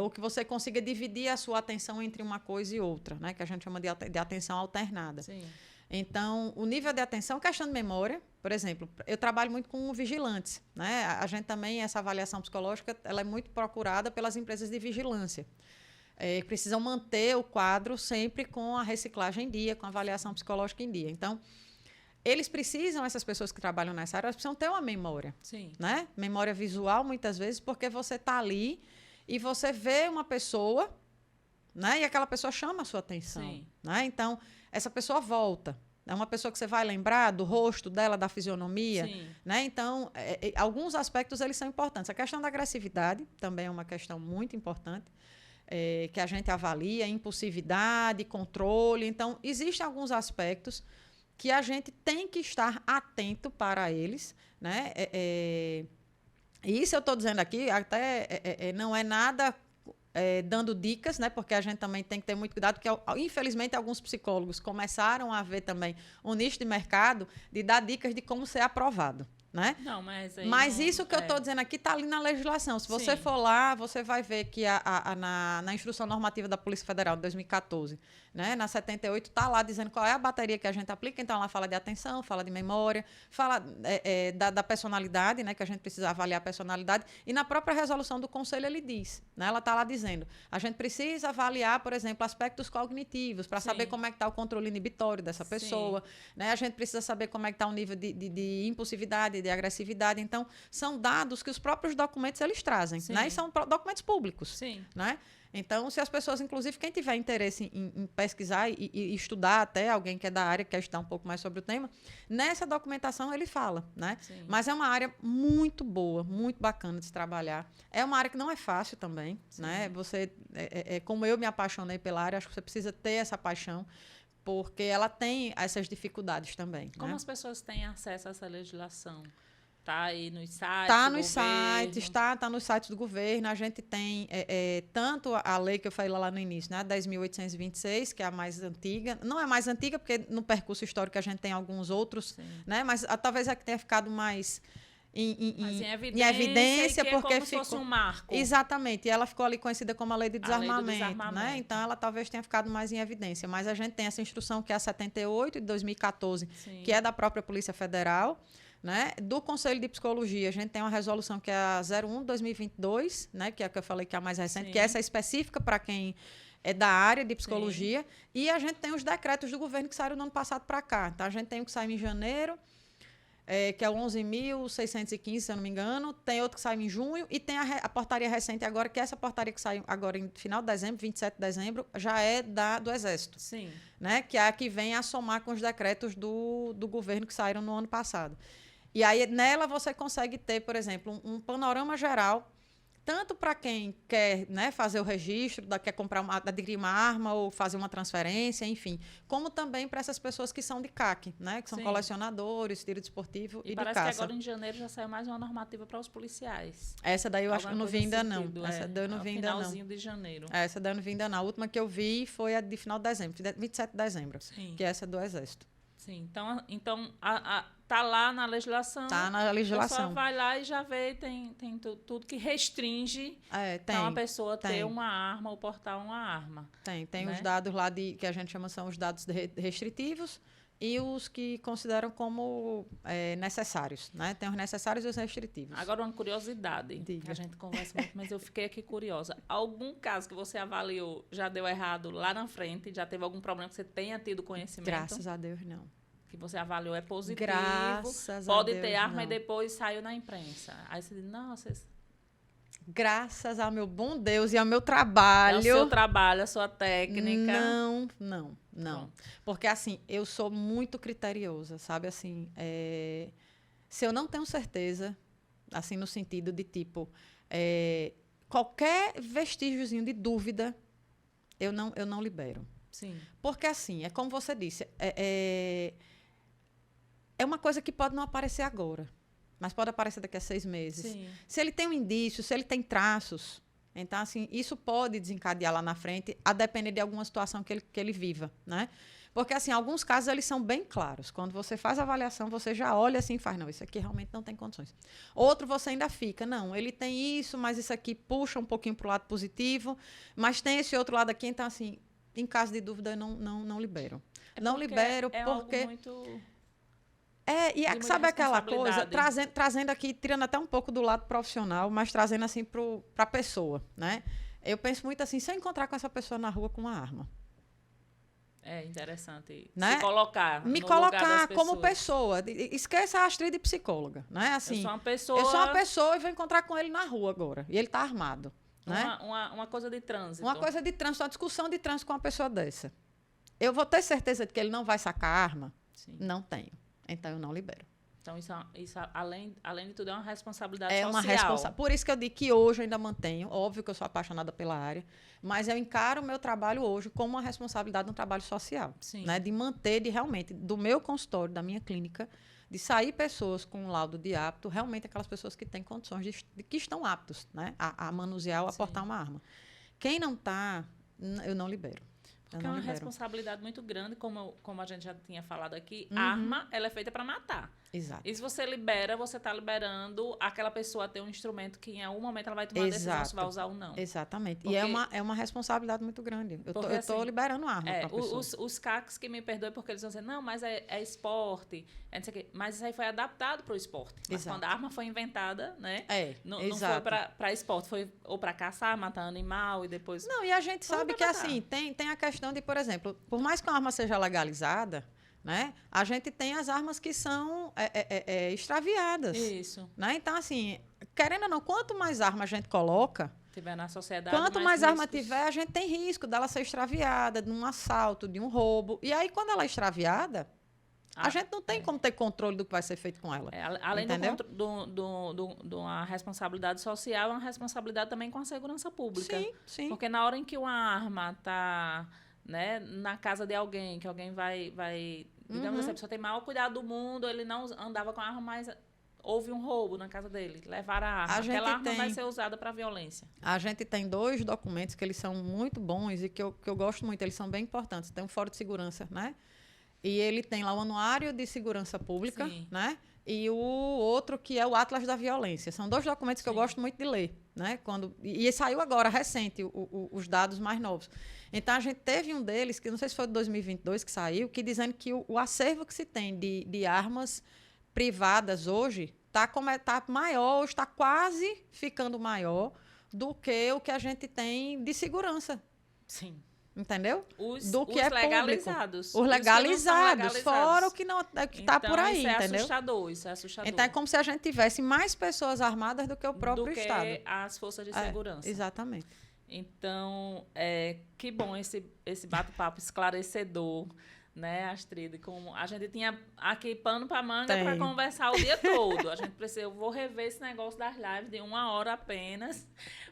Ou que você consiga dividir a sua atenção entre uma coisa e outra, né? Que a gente chama de atenção alternada. Sim. Então, o nível de atenção, questão de memória, por exemplo, eu trabalho muito com vigilantes, né? A gente também, essa avaliação psicológica, ela é muito procurada pelas empresas de vigilância. Precisam manter o quadro sempre com a reciclagem em dia, com a avaliação psicológica em dia. Então, eles precisam, essas pessoas que trabalham nessa área, elas precisam ter uma memória. Sim. Né? Memória visual, muitas vezes, porque você está ali e você vê uma pessoa, né? E aquela pessoa chama a sua atenção. Sim. Né? Então, essa pessoa volta. É uma pessoa que você vai lembrar do rosto dela, da fisionomia. Sim. Né? Então, alguns aspectos eles são importantes. A questão da agressividade também é uma questão muito importante, que a gente avalia, impulsividade, controle. Então, existem alguns aspectos que a gente tem que estar atento para eles. Né? E isso eu estou dizendo aqui, até não é nada... dando dicas, né? Porque a gente também tem que ter muito cuidado, porque, infelizmente, alguns psicólogos começaram a ver também um nicho de mercado de dar dicas de como ser aprovado. Né? Não, mas isso que eu estou dizendo aqui está ali na legislação. Se você for lá, você vai ver que na Instrução Normativa da Polícia Federal de 2014, né, na 78, está lá dizendo qual é a bateria que a gente aplica. Então, ela fala de atenção, fala de memória, fala da personalidade, né, que a gente precisa avaliar a personalidade. E na própria resolução do Conselho ele diz, né, ela está lá dizendo, a gente precisa avaliar, por exemplo, aspectos cognitivos para saber como é que está o controle inibitório dessa pessoa. Né? A gente precisa saber como é que está o nível de impulsividade, de agressividade. Então, são dados que os próprios documentos eles trazem, né? E são documentos públicos. Sim. Né? Então, se as pessoas, inclusive, quem tiver interesse em pesquisar e estudar até, alguém que é da área, quer estudar um pouco mais sobre o tema, nessa documentação ele fala, né? Sim. Mas é uma área muito boa, muito bacana de se trabalhar. É uma área que não é fácil também, né? Você, como eu me apaixonei pela área, acho que você precisa ter essa paixão, porque ela tem essas dificuldades também. Como né? as pessoas têm acesso a essa legislação? Está aí nos sites Está do nos sites, governo? está nos sites do governo. A gente tem tanto a lei que eu falei lá no início, né, 10.826, que é a mais antiga. Não é mais antiga, porque no percurso histórico a gente tem alguns outros, né, mas talvez a que tenha ficado mais em evidência, que porque é como se fosse um marco. Exatamente, e ela ficou ali conhecida como a lei de desarmamento, lei do desarmamento. né? Então ela talvez tenha ficado mais em evidência, mas a gente tem essa instrução que é a 78 de 2014, Sim. que é da própria Polícia Federal, né? Do Conselho de Psicologia, a gente tem uma resolução que é a 01 de 2022, né? Que é a que eu falei que é a mais recente, Sim. que essa é específica para quem é da área de psicologia. Sim. E a gente tem os decretos do governo que saíram no ano passado para cá. Então, a gente tem o que saiu em janeiro, que é o 11.615, se eu não me engano. Tem outro que saiu em junho. E tem a portaria recente agora, que essa portaria que saiu agora em final de dezembro, 27 de dezembro, já é do Exército. Sim. Né? Que é a que vem a somar com os decretos do governo que saíram no ano passado. E aí, nela, você consegue ter, por exemplo, um panorama geral, tanto para quem quer, né, fazer o registro, quer adquirir uma arma ou fazer uma transferência, enfim, como também para essas pessoas que são de CAC, né, que são colecionadores, tiro desportivo e de caça. Parece que agora, em janeiro, já saiu mais uma normativa para os policiais. Essa daí eu acho que eu não vi ainda não. Essa daí eu não vi ainda não. Finalzinho de janeiro. Essa daí eu não vi ainda não. A última que eu vi foi a de final de dezembro, 27 de dezembro, Sim. que é essa do Exército. Sim, então tá lá na legislação. Tá na legislação. A pessoa vai lá e já vê, tem tudo que restringe para uma pessoa ter uma arma ou portar uma arma. Tem né? Os dados lá que a gente chama são os dados restritivos e os que consideram como necessários, né? Tem os necessários e os restritivos. Agora, uma curiosidade, que a gente conversa muito, mas eu fiquei aqui curiosa. Algum caso que você avaliou já deu errado lá na frente? Já teve algum problema que você tenha tido conhecimento? Graças a Deus, não. Que você avaliou é positivo. Graças a Deus, pode ter arma não. E depois saiu na imprensa. Aí você diz, nossa... Graças ao meu bom Deus e ao meu trabalho... Ao seu trabalho, a sua técnica... Não. Porque, assim, eu sou muito criteriosa, sabe? Assim, se eu não tenho certeza, assim, no sentido de, tipo, qualquer vestígiozinho de dúvida, eu não libero. Sim. Porque, assim, é como você disse, é uma coisa que pode não aparecer agora, mas pode aparecer daqui a 6 meses. Sim. Se ele tem um indício, se ele tem traços, então, assim, isso pode desencadear lá na frente, a depender de alguma situação que ele viva, né? Porque, assim, alguns casos, eles são bem claros. Quando você faz a avaliação, você já olha assim e faz, não, isso aqui realmente não tem condições. Outro, você ainda fica, não, ele tem isso, mas isso aqui puxa um pouquinho para o lado positivo, mas tem esse outro lado aqui, então, assim, em caso de dúvida, eu não libero. Não libero porque... Algo muito... E sabe aquela coisa, trazendo aqui, tirando até um pouco do lado profissional, mas trazendo assim para a pessoa, né? Eu penso muito assim, se eu encontrar com essa pessoa na rua com uma arma. É interessante, né? Se colocar Me no colocar lugar das como pessoa. Esqueça a Astrid de psicóloga, né? Assim, eu sou uma pessoa e vou encontrar com ele na rua agora. E ele está armado. Né? Uma coisa de trânsito. Uma coisa de trânsito, uma discussão de trânsito com uma pessoa dessa. Eu vou ter certeza de que ele não vai sacar a arma? Sim. Não tenho. Então, eu não libero. Então, isso além de tudo, é uma responsabilidade social. Uma responsabilidade. Por isso que eu digo que hoje eu ainda mantenho. Óbvio que eu sou apaixonada pela área. Mas eu encaro o meu trabalho hoje como uma responsabilidade no trabalho social. Sim. Né? De manter, realmente, do meu consultório, da minha clínica, de sair pessoas com um laudo de apto, realmente aquelas pessoas que têm condições, que estão aptos, né? a manusear ou a portar uma arma. Quem não está, eu não libero. Porque é uma responsabilidade muito grande, como a gente já tinha falado aqui. A arma, ela é feita para matar. Exato. E se você libera, você está liberando aquela pessoa a ter um instrumento que em algum momento ela vai tomar a decisão se vai usar ou não. Exatamente. Porque, e é uma responsabilidade muito grande. Eu estou liberando arma para a pessoa. Os CACs que me perdoem porque eles vão dizer, não, mas é esporte, não sei o quê. Mas isso aí foi adaptado para o esporte. Mas quando a arma foi inventada, né? Não foi para esporte, foi ou para caçar, matar animal e depois... Não, e a gente sabe que assim, tem a questão de, por exemplo, por mais que uma arma seja legalizada, né, a gente tem as armas que são extraviadas. Isso. Né? Então, assim, querendo ou não, quanto mais arma a gente coloca, tiver na sociedade, quanto mais arma tiver, a gente tem risco dela ser extraviada, de um assalto, de um roubo. E aí, quando ela é extraviada, a gente não tem como ter controle do que vai ser feito com ela. Além de uma responsabilidade social, é uma responsabilidade também com a segurança pública. Sim, sim. Porque na hora em que uma arma está, né, na casa de alguém, que alguém vai digamos assim, a pessoa tem o maior cuidado do mundo, ele não andava com a arma, mas houve um roubo na casa dele, levaram a arma. Aquela arma vai ser usada para violência. A gente tem 2 documentos que eles são muito bons e que eu gosto muito, eles são bem importantes. Tem um Fórum de Segurança, né? E ele tem lá o Anuário de Segurança Pública, sim, né? E o outro que é o Atlas da Violência. São 2 documentos que, sim, eu gosto muito de ler, né? E saiu agora, recente, os dados mais novos. Então, a gente teve um deles, que não sei se foi de 2022 que saiu, que dizendo que o acervo que se tem de armas privadas hoje está maior, está quase ficando maior do que o que a gente tem de segurança. Sim. Entendeu? Os legalizados. Os legalizados, fora o que está por aí, isso entendeu? Isso é assustador. Então, é como se a gente tivesse mais pessoas armadas do que o próprio Estado. Do que as forças de segurança. Exatamente. Então, que bom esse bate-papo esclarecedor, né, Astrid? Como a gente tinha aqui pano para manga para conversar o dia todo. Eu vou rever esse negócio das lives de 1 hora apenas,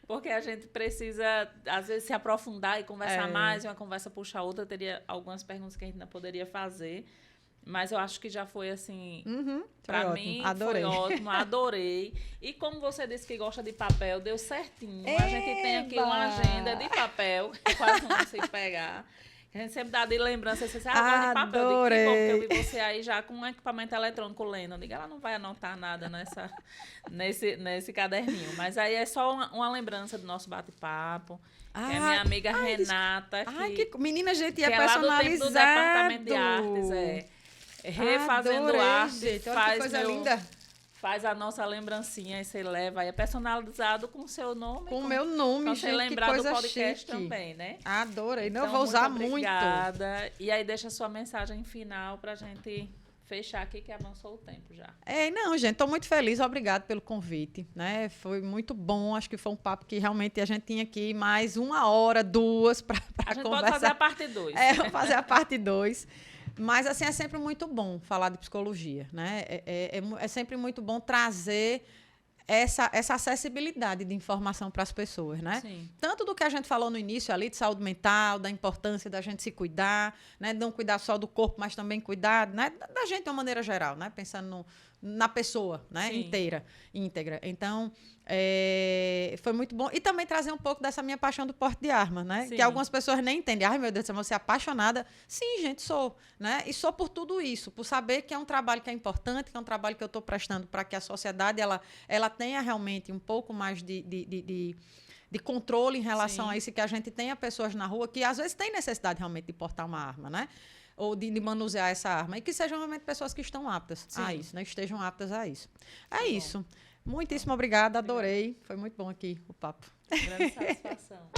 porque a gente precisa, às vezes, se aprofundar e conversar mais, e uma conversa puxa a outra. Teria algumas perguntas que a gente ainda poderia fazer, mas eu acho que já foi assim, para mim foi ótimo, adorei. E como você disse que gosta de papel, deu certinho. A gente tem aqui uma agenda de papel, que quase não consigo pegar. A gente sempre dá de lembrança, você sabe, gosta de papel. Adorei. Eu digo, que bom, eu vi você aí já com um equipamento eletrônico lendo. Eu digo, ela não vai anotar nada nesse caderninho. Mas aí é só uma lembrança do nosso bate-papo. É minha amiga Renata. Que menina, gente, ia personalizado. É lá do tempo do Departamento de Artes, refazendo arte. Gente, olha que coisa linda. Faz a nossa lembrancinha e você leva aí. É personalizado com o seu nome. Com o meu nome, gente, lembrar que coisa do podcast chique. Também, né? Adorei. Então, não, eu vou usar muito. Obrigada. E aí deixa a sua mensagem final pra gente fechar aqui, que avançou o tempo já. Não, gente, estou muito feliz. Obrigado pelo convite, né? Foi muito bom. Acho que foi um papo que realmente a gente tinha aqui mais 1 hora, 2 para conversar. A gente pode fazer a parte 2. Vamos fazer a parte 2. Mas, assim, é sempre muito bom falar de psicologia, né? É sempre muito bom trazer essa acessibilidade de informação para as pessoas, né? Sim. Tanto do que a gente falou no início ali, de saúde mental, da importância da gente se cuidar, né? Não cuidar só do corpo, mas também cuidar, né? Da gente de uma maneira geral, né? Pensando na pessoa, né? Íntegra. Então, foi muito bom. E também trazer um pouco dessa minha paixão do porte de arma, né? Sim. Que algumas pessoas nem entendem. Ai, meu Deus do céu, você é apaixonada? Sim, gente, sou. Né? E sou por tudo isso, por saber que é um trabalho que é importante, que é um trabalho que eu estou prestando para que a sociedade ela tenha realmente um pouco mais de controle em relação a isso, que a gente tenha pessoas na rua que às vezes têm necessidade realmente de portar uma arma, né? Ou de manusear essa arma. E que sejam realmente pessoas que estão aptas a isso, né? Estejam aptas a isso. Isso. Muitíssimo obrigada, adorei. Foi muito bom aqui o papo. Grande satisfação.